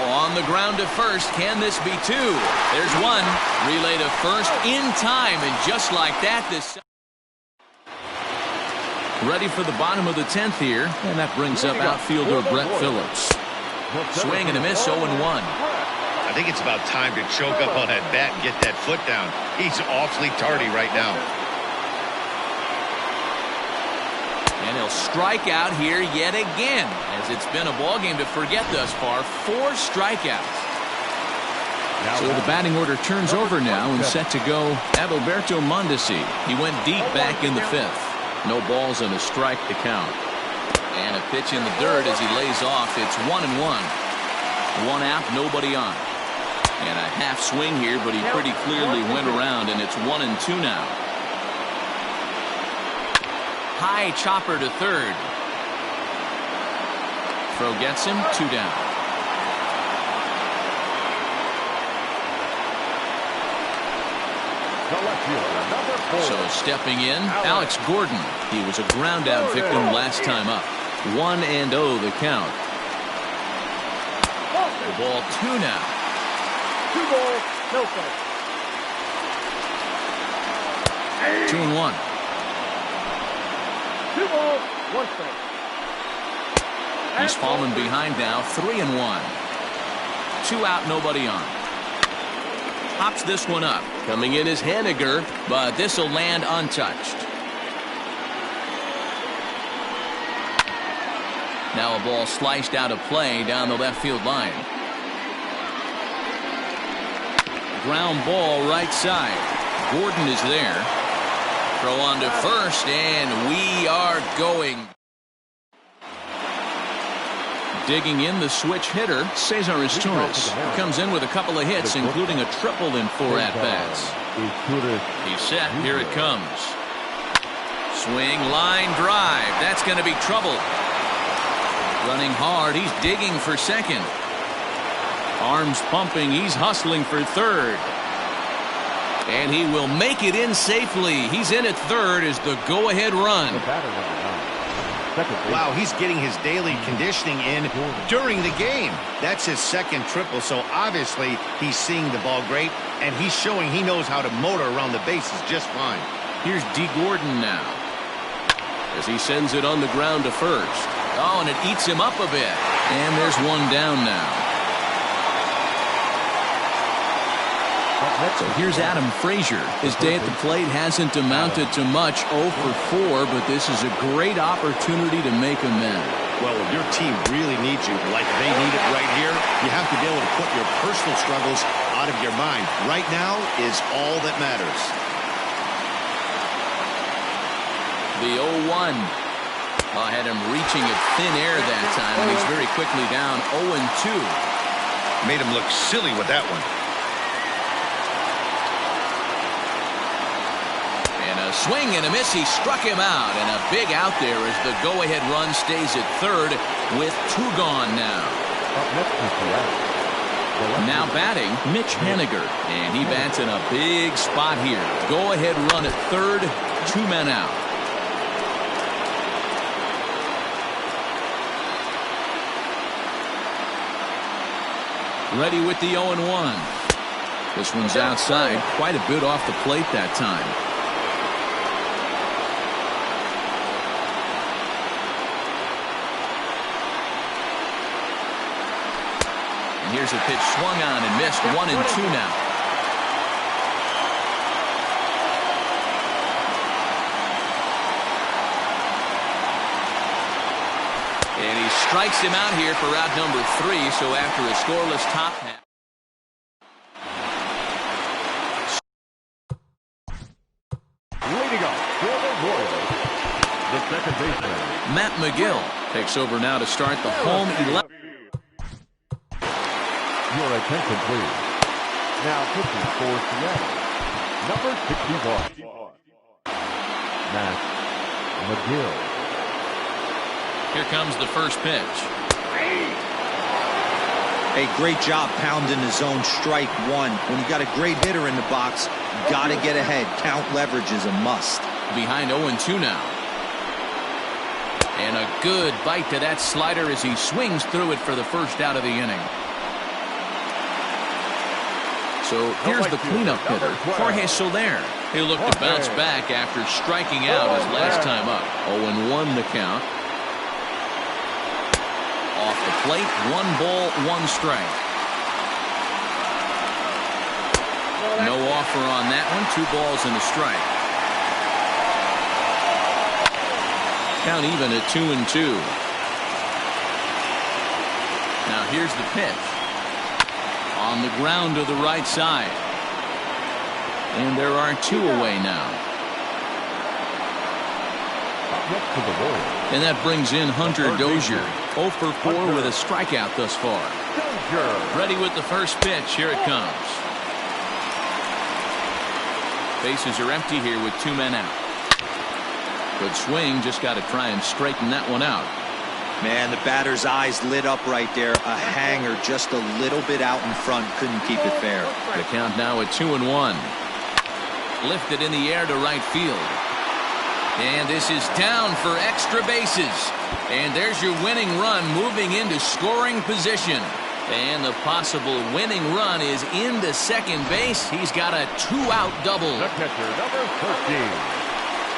On the ground to first. Can this be 2? There's 1. Relay to first in time, and just like that, this ready for the bottom of the 10th here, and that brings up outfielder Brett Phillips. Swing and a miss, 0-1. I think it's about time to choke up on that bat and get that foot down. He's awfully tardy right now. And he'll strike out here yet again, as it's been a ball game to forget thus far. 4 strikeouts. So the batting order turns over now, and set to go Adalberto Mondesi. He went deep back in the 5th. No balls and a strike to count. And a pitch in the dirt as he lays off. It's 1-1. 1 out, nobody on. And a half swing here, but he pretty clearly went around, and it's 1-2 now. High chopper to third. Throw gets him, 2 down. So stepping in, Alex Gordon. He was a ground out victim last time up. 1-0 the count. The ball 2 now. 2 balls, no strikes. 2-1. 2 balls, 1 strike. He's fallen behind now, 3-1. 2 out, nobody on. Pops this one up. Coming in is Haniger, but this will land untouched. Now a ball sliced out of play down the left field line. Ground ball right side. Gordon is there. Throw on to first, and we are going. Digging in the switch hitter, Cesar Torres. Comes in with a couple of hits, including a triple in 4 at-bats. He's set. Here it comes. Swing, line drive. That's going to be trouble. Running hard. He's digging for second. Arms pumping. He's hustling for third. And he will make it in safely. He's in at third as the go-ahead run. Wow, he's getting his daily conditioning in during the game. That's his 2nd triple, so obviously he's seeing the ball great, and he's showing he knows how to motor around the bases just fine. Here's D. Gordon now, as he sends it on the ground to first. Oh, and it eats him up a bit. And there's 1 down now. So here's Adam Frazier. His day at the plate hasn't amounted to much, 0 for 4, but this is a great opportunity to make amends. Well, if your team really needs you, like they need it right here, you have to be able to put your personal struggles out of your mind. Right now is all that matters. The 0-1. I had him reaching at thin air that time, and he's very quickly down 0-2. Made him look silly with that one. A swing and a miss. He struck him out, and a big out there as the go-ahead run stays at third with 2 gone now. Now batting, Mitch Haniger, and he bats in a big spot here. Go-ahead run at third, 2 men out. Ready with the 0-1. This one's outside, quite a bit off the plate that time. Here's a pitch swung on and missed. 1-2 now. And he strikes him out here for out number 3. So after a scoreless top half. Leading off for the Royals, the second baseman. Matt McGill takes over now to start the home 11. Your attention, please. Now pitching for Seattle, number 61, Matt McGill. Here comes the first pitch. Hey, great job pounding the zone strike one. When you got a great hitter in the box, you got to get ahead. Count leverage is a must. Behind 0-2 now. And a good bite to that slider as he swings through it for the first out of the inning. So here's the cleanup hitter, Jorge Soler. He'll look to bounce back after striking out his last time up. 0-1 the count. Off the plate, 1 ball, 1 strike. No offer on that one. 2 balls and a strike. Count even at 2-2. Now here's the pitch. On the ground to the right side. And there are 2 away now. Next to the Royals. And that brings in Hunter Dozier. 0 for 4 with a strikeout thus far. Ready with the first pitch. Here it comes. Bases are empty here with 2 men out. Good swing. Just got to try and straighten that one out. Man, the batter's eyes lit up right there. A hanger just a little bit out in front. Couldn't keep it fair. The count now at 2-1. Lifted in the air to right field. And this is down for extra bases. And there's your winning run moving into scoring position. And the possible winning run is into second base. He's got a 2-out double. The catcher, number 13.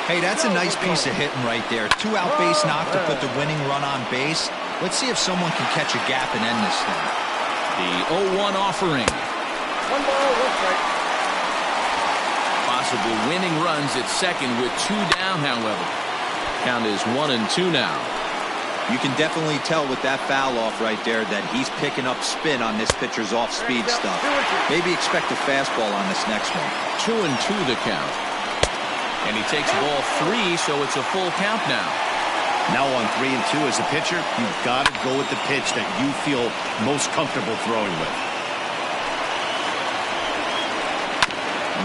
Hey, that's a nice piece of hitting right there. 2-out base knock to put the winning run on base. Let's see if someone can catch a gap and end this thing. The 0-1 offering. 1 ball, 1 strike. Possible winning runs at second with 2 down, however. Count is 1-2 now. You can definitely tell with that foul off right there that he's picking up spin on this pitcher's off-speed stuff. Maybe expect a fastball on this next one. 2-2 the count. And he takes ball 3, so it's a full count now. Now on 3-2 as a pitcher, you've got to go with the pitch that you feel most comfortable throwing with.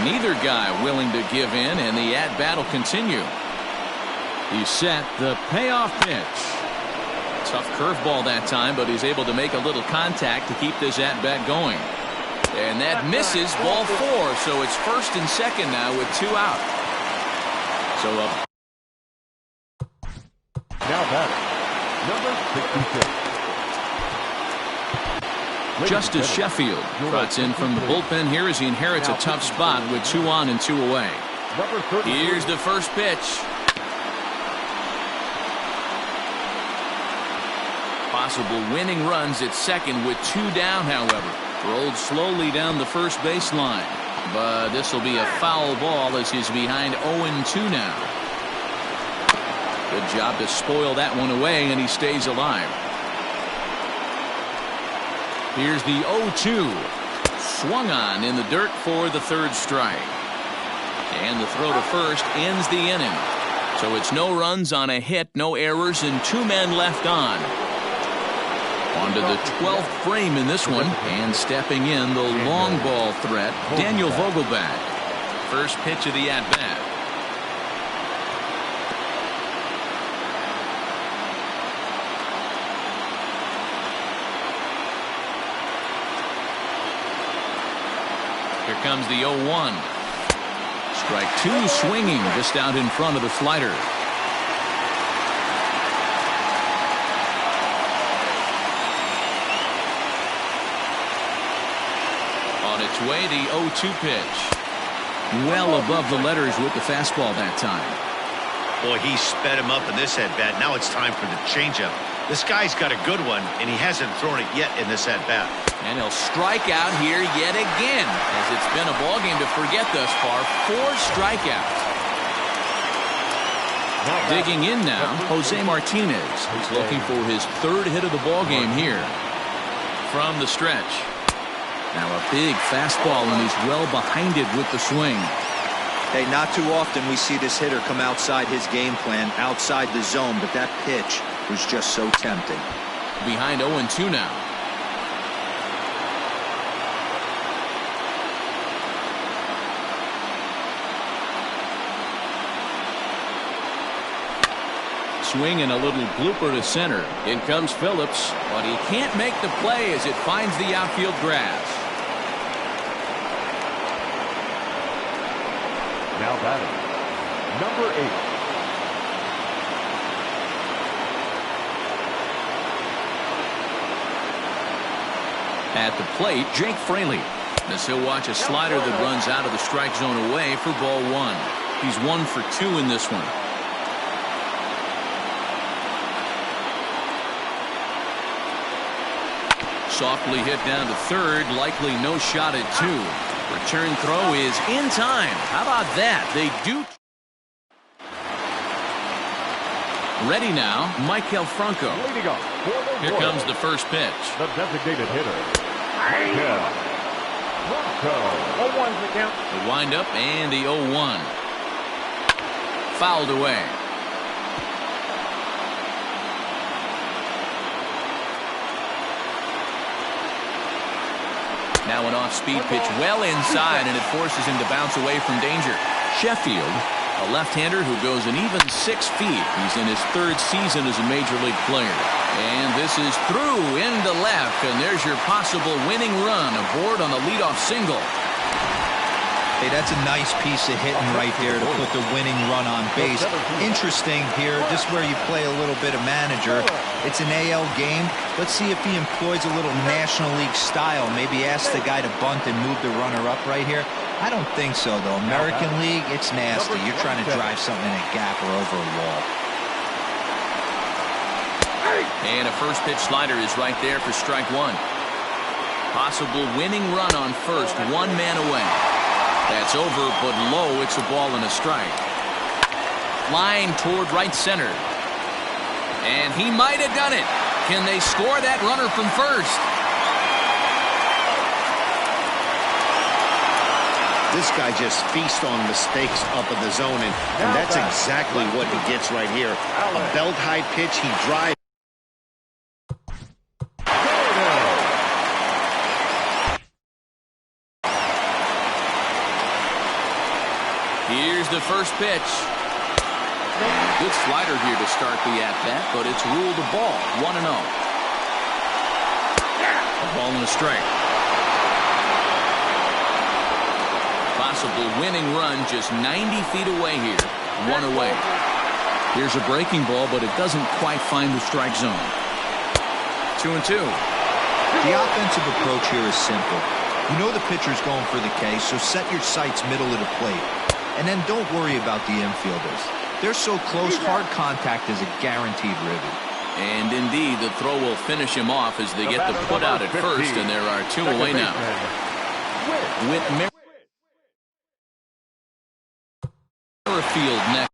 Neither guy willing to give in, and the at-bat will continue. He's set the payoff pitch. Tough curveball that time, but he's able to make a little contact to keep this at-bat going. And that misses, ball 4, so it's first and second now with 2 out. So up. Now batting, number 66. Justice Sheffield trots in from the bullpen here as he inherits a tough spot with 2 on and 2 away. Here's the first pitch. Possible winning runs at second with 2 down, however. Rolled slowly down the first baseline. But this will be a foul ball as he's behind 0-2 now. Good job to spoil that one away, and he stays alive. Here's the 0-2. Swung on in the dirt for the 3rd strike. And the throw to first ends the inning. So it's no runs on a hit, no errors, and 2 men left on. On to the 12th frame in this one, and stepping in the long ball threat, Daniel Vogelbach. First pitch of the at-bat. Here comes the 0-1. Strike 2 swinging just out in front of the slider. On its way, the 0-2 pitch. Well above the letters with the fastball that time. Boy, he sped him up in this at-bat. Now it's time for the changeup. This guy's got a good one, and he hasn't thrown it yet in this at-bat. And he'll strike out here yet again, as it's been a ballgame to forget thus far. 4 strikeouts. Digging in now, Jose Martinez. He's looking for his 3rd hit of the ballgame here. From the stretch. Now a big fastball, and he's well behind it with the swing. Hey, not too often we see this hitter come outside his game plan, outside the zone, but that pitch was just so tempting. Behind 0-2 now. Swing and a little blooper to center. In comes Phillips, but he can't make the play as it finds the outfield grass. Now batting, number 8. At the plate, Jake Fraley. As he'll watch a slider that runs out of the strike zone away for ball 1. He's 1 for 2 in this one. Softly hit down to third, likely no shot at 2. Return throw is in time. How about that? They do. Ready now, Maikel Franco. Leading up for the Here Royals, comes the first pitch. the designated hitter, Maikel Franco. 0-1's the count. The windup and the 0-1. Fouled away. Now an off-speed pitch well inside, and it forces him to bounce away from danger. Sheffield, a left-hander who goes an even 6 feet. He's in his 3rd season as a major league player. And this is through into left, and there's your possible winning run aboard on the leadoff single. Hey, that's a nice piece of hitting right there to put the winning run on base. Interesting here, just where you play a little bit of manager. It's an AL game. Let's see if he employs a little National League style. Maybe ask the guy to bunt and move the runner up right here. I don't think so, though. American League, it's nasty. You're trying to drive something in a gap or over a wall. And a first pitch slider is right there for strike 1. Possible winning run on first, 1 man away. That's over, but low. It's a ball and a strike. Line toward right center. And he might have done it. Can they score that runner from first? This guy just feasts on mistakes up in the zone, and that's exactly what he gets right here. A belt-high pitch, he drives. Here's the first pitch. Good slider here to start the at-bat, but it's ruled a ball. 1-0. A ball and a strike. Possible winning run just 90 feet away here. 1 away. Here's a breaking ball, but it doesn't quite find the strike zone. 2-2. The offensive approach here is simple. You know the pitcher's going for the K, so set your sights middle of the plate. And then don't worry about the infielders. They're so close, hard contact is a guaranteed ribby. And indeed, the throw will finish him off as they get the put out at first, and there are 2 away now. Whit Merrifield next.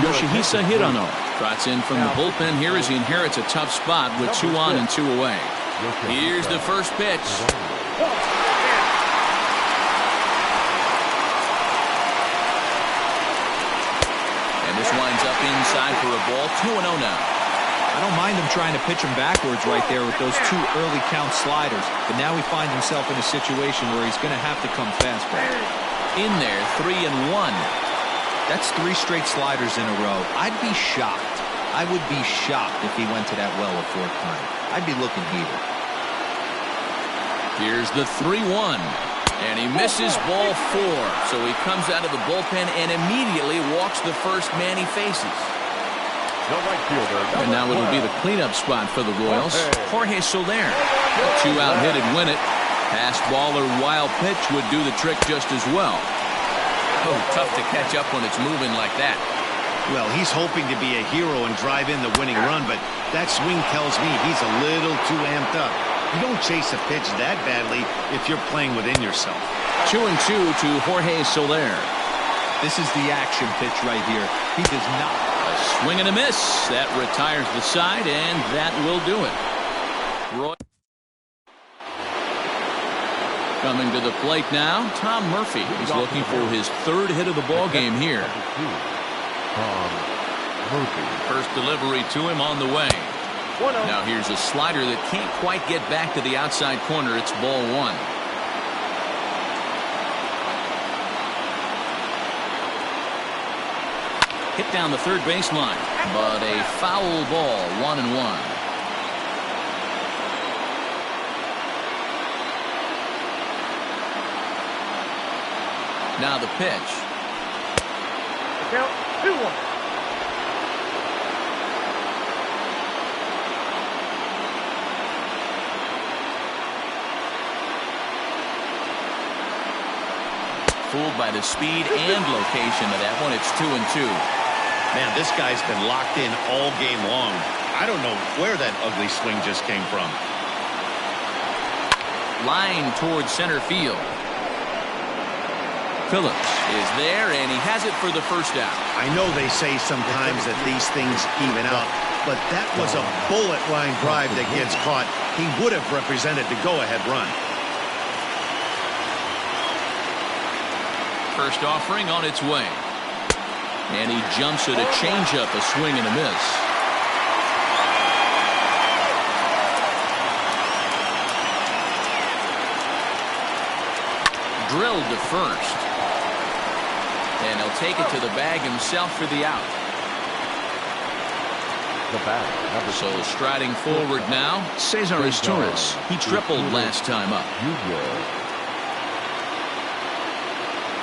Yoshihisa Hirano trots in from the bullpen here as he inherits a tough spot with 2 on and 2 away. Here's the first pitch. And this winds up inside for a ball. 2-0 now. I don't mind him trying to pitch him backwards right there with those 2 early count sliders, but now he finds himself in a situation where he's going to have to come fastball. In there, 3-1. That's 3 straight sliders in a row. I'd be shocked. I would be shocked if he went to that well a 4th time. I'd be looking heated. Here's the 3-1. And he misses ball 4. So he comes out of the bullpen and immediately walks the first man he faces. The right fielder, And now it'll be the cleanup spot for the Royals. Jorge Soler. A 2-out hit and win it. Pass ball or wild pitch would do the trick just as well. Oh, tough to catch up when it's moving like that. Well, he's hoping to be a hero and drive in the winning run, but that swing tells me he's a little too amped up. You don't chase a pitch that badly if you're playing within yourself. 2-2 to Jorge Soler. This is the action pitch right here. He does not. A swing and a miss. That retires the side, and that will do it. Roy coming to the plate now, Tom Murphy. He's looking for his third hit of the ball game here. Tom Murphy. First delivery to him on the way. Now here's a slider that can't quite get back to the outside corner. It's ball one. Hit down the third baseline, but a foul ball, 1-1. Now the pitch. Count 2-1. Fooled by the speed and location of that one. It's 2-2. Man, this guy's been locked in all game long. I don't know where that ugly swing just came from. Line towards center field. Phillips is there, and he has it for the first out. I know they say sometimes that these things even out, but that was a bullet line drive that gets caught. He would have represented the go-ahead run. First offering on its way. And he jumps at a changeup, a swing and a miss. Drilled to first. And he'll take it to the bag himself for the out. The bat. So striding forward now, Cesar Torres. He tripled last time up.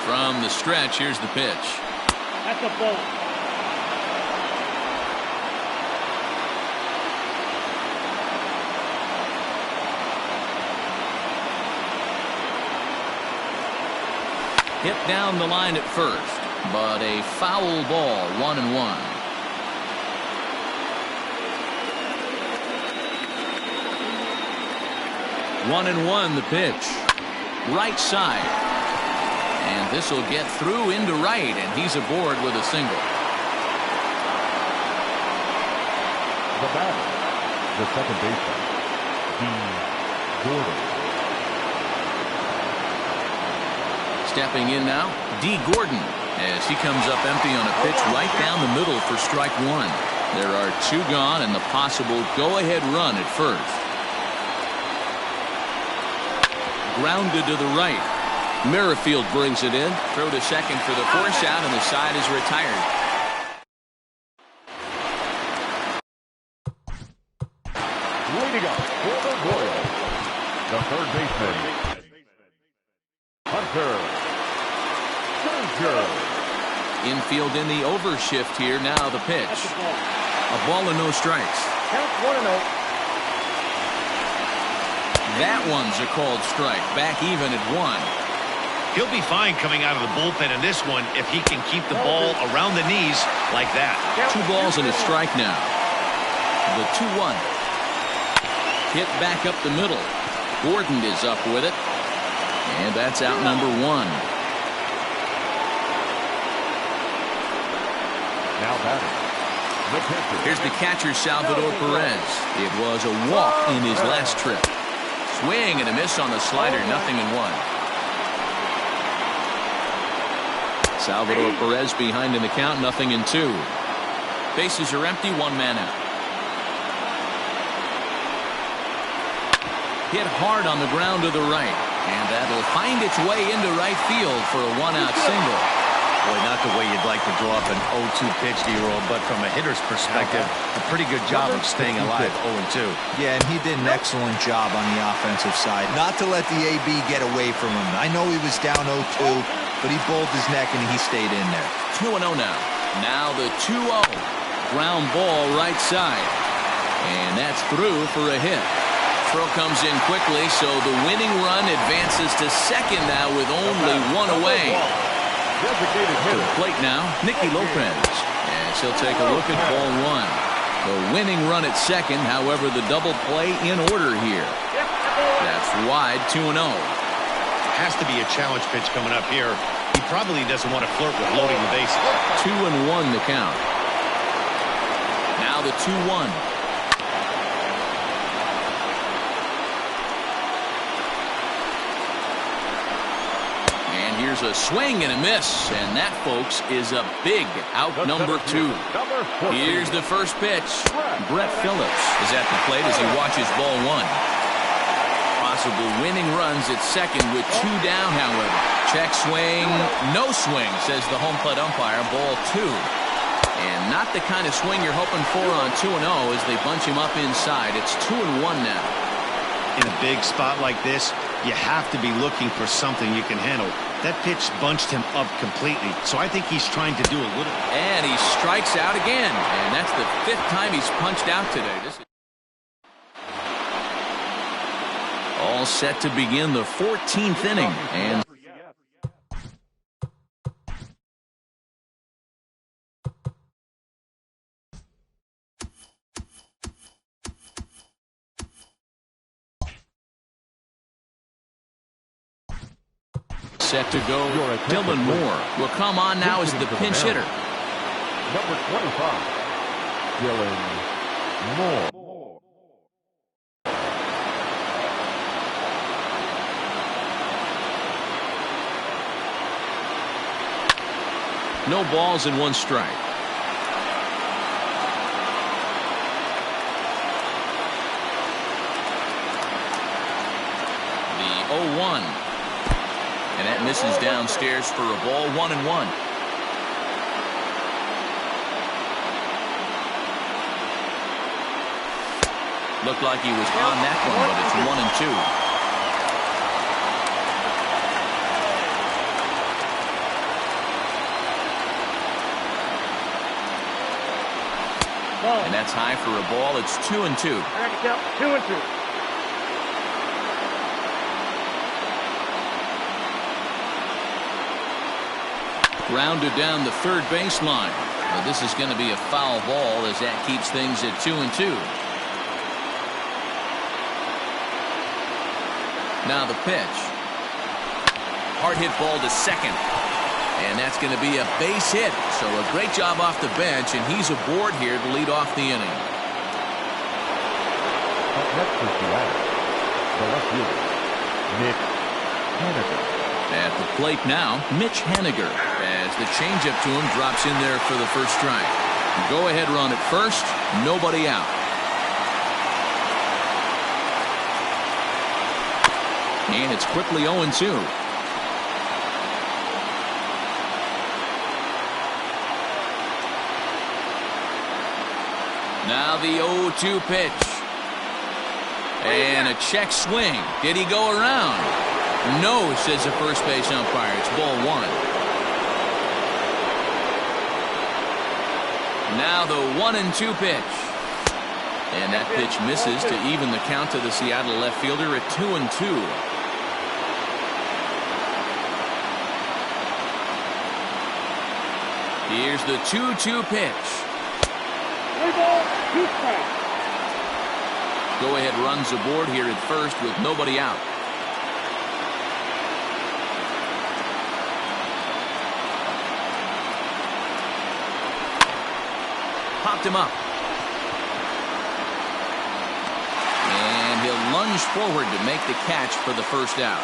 From the stretch, here's the pitch. That's a ball. Hit down the line at first, but a foul ball, 1-1. One and one, the pitch. Right side. And this will get through into right, and he's aboard with a single. The batter, the second baseman, D. Gordon. Stepping in now, D. Gordon, as he comes up empty on a pitch right down the middle for strike one. There are two gone and the possible go-ahead run at first. Grounded to the right. Merrifield brings it in. Throw to second for the force out, and the side is retired. Leading up for the Royals, the third baseman, Hunter Scherzer. Infield in the overshift here. Now the pitch. A ball and no strikes. Count 1-0. That one's a called strike. Back even at one. He'll be fine coming out of the bullpen in this one if he can keep the ball around the knees like that. 2 balls and a strike now. The 2-1. Hit back up the middle. Gordon is up with it. And that's out number 1. Now batting, the pitcher. Here's the catcher, Salvador Perez. It was a walk in his last trip. Swing and a miss on the slider, 0-1. Salvador Perez behind in the count, 0-2. Bases are empty, 1 man out. Hit hard on the ground to the right, and that'll find its way into right field for a 1-out single. Boy, not the way you'd like to draw up an 0-2 pitch, D-Roll, but from a hitter's perspective, a pretty good job of staying alive, 0-2. Yeah, and he did an excellent job on the offensive side. Not to let the AB get away from him. I know he was down 0-2, but he bowled his neck and he stayed in there. 2-0 now. Now the 2-0. Ground ball right side. And that's through for a hit. Throw comes in quickly, so the winning run advances to second now with only 1 away. Designated To hitter. the plate now, Nicky Lopez. As he'll take a look at ball 1. The winning run at second, however, the double play in order here. That's wide, 2-0. Has to be a challenge pitch coming up here. He probably doesn't want to flirt with loading the bases. 2-1 the count. Now the 2-1. Here's a swing and a miss, and that, folks, is a big out number 2. Here's the first pitch. Brett Phillips is at the plate as he watches ball 1. Possible winning runs at second with 2 down, however. Check swing, no swing, says the home plate umpire, ball 2. And not the kind of swing you're hoping for on 2-0 as they bunch him up inside. It's 2-1 now. In a big spot like this, you have to be looking for something you can handle. That pitch bunched him up completely, so I think he's trying to do a little. And he strikes out again, and that's the 5th time he's punched out today. All set to begin the 14th inning, and set to go. Dylan Moore will come on now as the pinch hitter. Number 25, Dylan Moore. No balls and 1 strike. The 0-1. And that misses downstairs for a ball, 1-1. Looked like he was on that one, but it's 1-2. And that's high for a ball. It's 2-2. 2-2. Grounded down the third baseline. Well, this is going to be a foul ball as that keeps things at 2-2. Now the pitch. Hard hit ball to second. And that's going to be a base hit. So a great job off the bench, and he's aboard here to lead off the inning. Up next is the left fielder, Mitch Haniger. At the plate now, Mitch Haniger, as the changeup to him drops in there for the first strike. Go ahead run at first, nobody out. And it's quickly 0-2. Now the 0-2 pitch. And a check swing. Did he go around? No, says the first base umpire. It's ball 1. Now the 1-2 pitch. And that pitch misses to even the count to the Seattle left fielder at 2-2. Here's the 2-2 pitch. 3 balls, 2 strikes. Go ahead runs aboard here at first with nobody out. Popped him up. And he'll lunge forward to make the catch for the first out.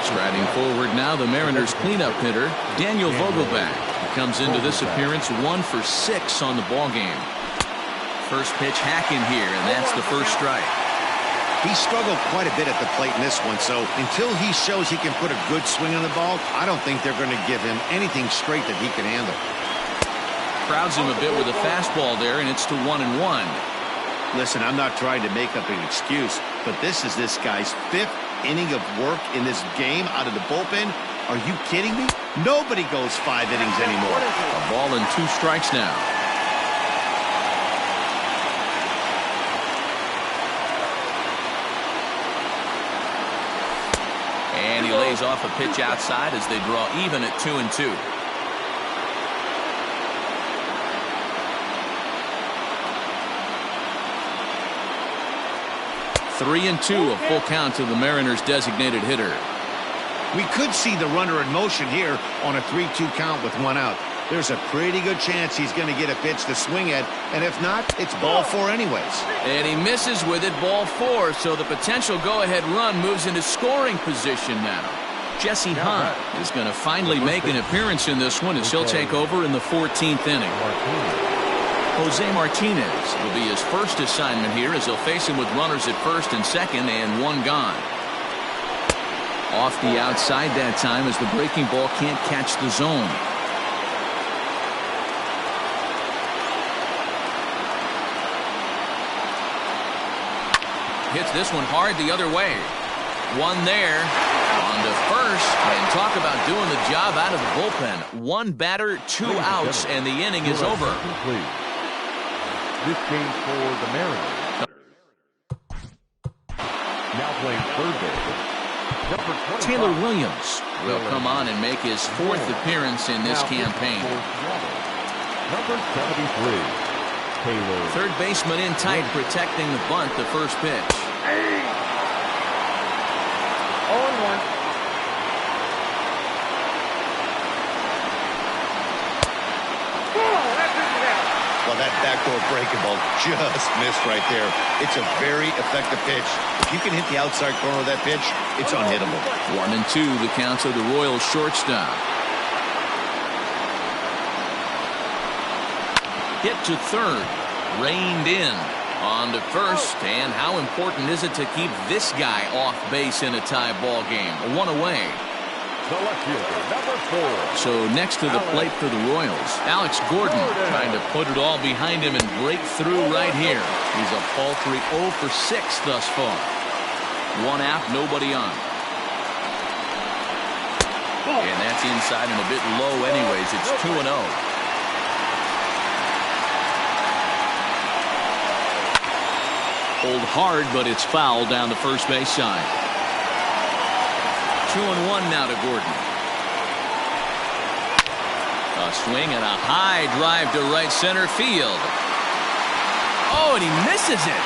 Striding forward now, the Mariners cleanup hitter, Daniel Vogelbach. He comes into this appearance 1 for 6 on the ball game. First pitch hacking here, and that's the first strike. He struggled quite a bit at the plate in this one, so until he shows he can put a good swing on the ball, I don't think they're going to give him anything straight that he can handle. Crowds him a bit with a fastball there, and it's to 1-1. Listen, I'm not trying to make up an excuse, but this is this guy's 5th inning of work in this game out of the bullpen. Are you kidding me? Nobody goes 5 innings anymore. A ball and 2 strikes now. And he lays off a pitch outside as they draw even at 2-2. 3-2, a full count to the Mariners' designated hitter. We could see the runner in motion here on a 3-2 count with 1 out. There's a pretty good chance he's going to get a pitch to swing at, and if not, it's ball 4 anyways. And he misses with it, ball 4, so the potential go-ahead run moves into scoring position now. Jesse Hunt is going to finally make an appearance in this one as he'll take over in the 14th inning. Jose Martinez will be his first assignment here as he'll face him with runners at first and second and 1 gone. Off the outside that time as the breaking ball can't catch the zone. Hits this one hard the other way. 1 there. On to first. And talk about doing the job out of the bullpen. 1 batter, 2 outs, and the inning is over. This game for the Mariners. Now playing third base. Taylor Williams will come on and make his 4th appearance in this campaign. Number 73, Taylor. Third baseman in tight, protecting the bunt, the first pitch. 0-1. Well, that backdoor breaking ball just missed right there. It's a very effective pitch. If you can hit the outside corner of that pitch, it's unhittable. 1-2, the count to the Royals shortstop. Hit to third. Reined in. On to first. And how important is it to keep this guy off base in a tie ball game? 1 away. The left fielder, number 4. So next to the plate for the Royals, Alex Gordon trying to put it all behind him and break through right here. He's a paltry 0 for 6 thus far. 1 out, nobody on. And that's inside and a bit low anyways. It's 2-0. Hold hard, but it's foul down the first base side. 2-1 now to Gordon. A swing and a high drive to right center field. Oh, and he misses it.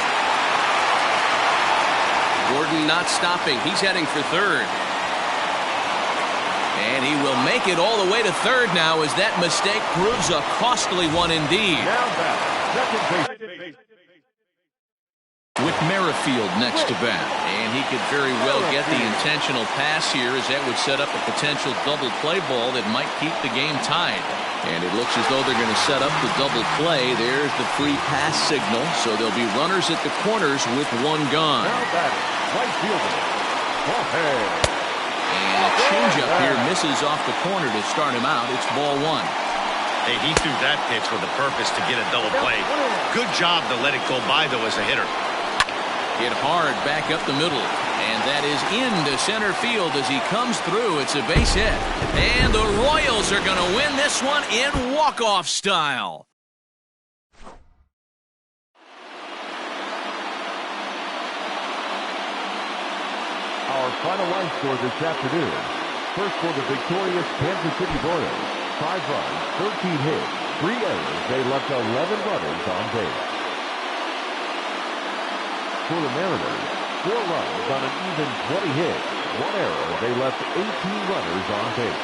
Gordon not stopping. He's heading for third. And he will make it all the way to third now as that mistake proves a costly one indeed. Now back, second base. With Merrifield next to bat. And he could very well get the intentional pass here as that would set up a potential double play ball that might keep the game tied. And it looks as though they're going to set up the double play. There's the free pass signal. So there'll be runners at the corners with 1 gone. Now batting, right fielder, Jorge. And a changeup here misses off the corner to start him out. It's ball 1. Hey, he threw that pitch with a purpose to get a double play. Good job to let it go by, though, as a hitter. Hit hard back up the middle. And that is into center field as he comes through. It's a base hit. And the Royals are going to win this one in walk-off style. Our final line score this afternoon. First for the victorious Kansas City Royals. 5 runs, 13 hits, 3 errors. They left 11 runners on base. For the Mariners, 4 runs on an even 20 hits, 1 error. They left 18 runners on base.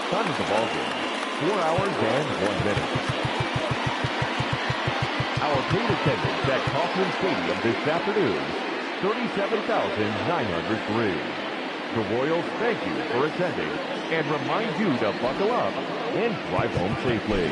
Time of the ballgame, 4 hours and 1 minute. Our paid attendance at Kauffman Stadium this afternoon, 37,903. The Royals thank you for attending and remind you to buckle up and drive home safely.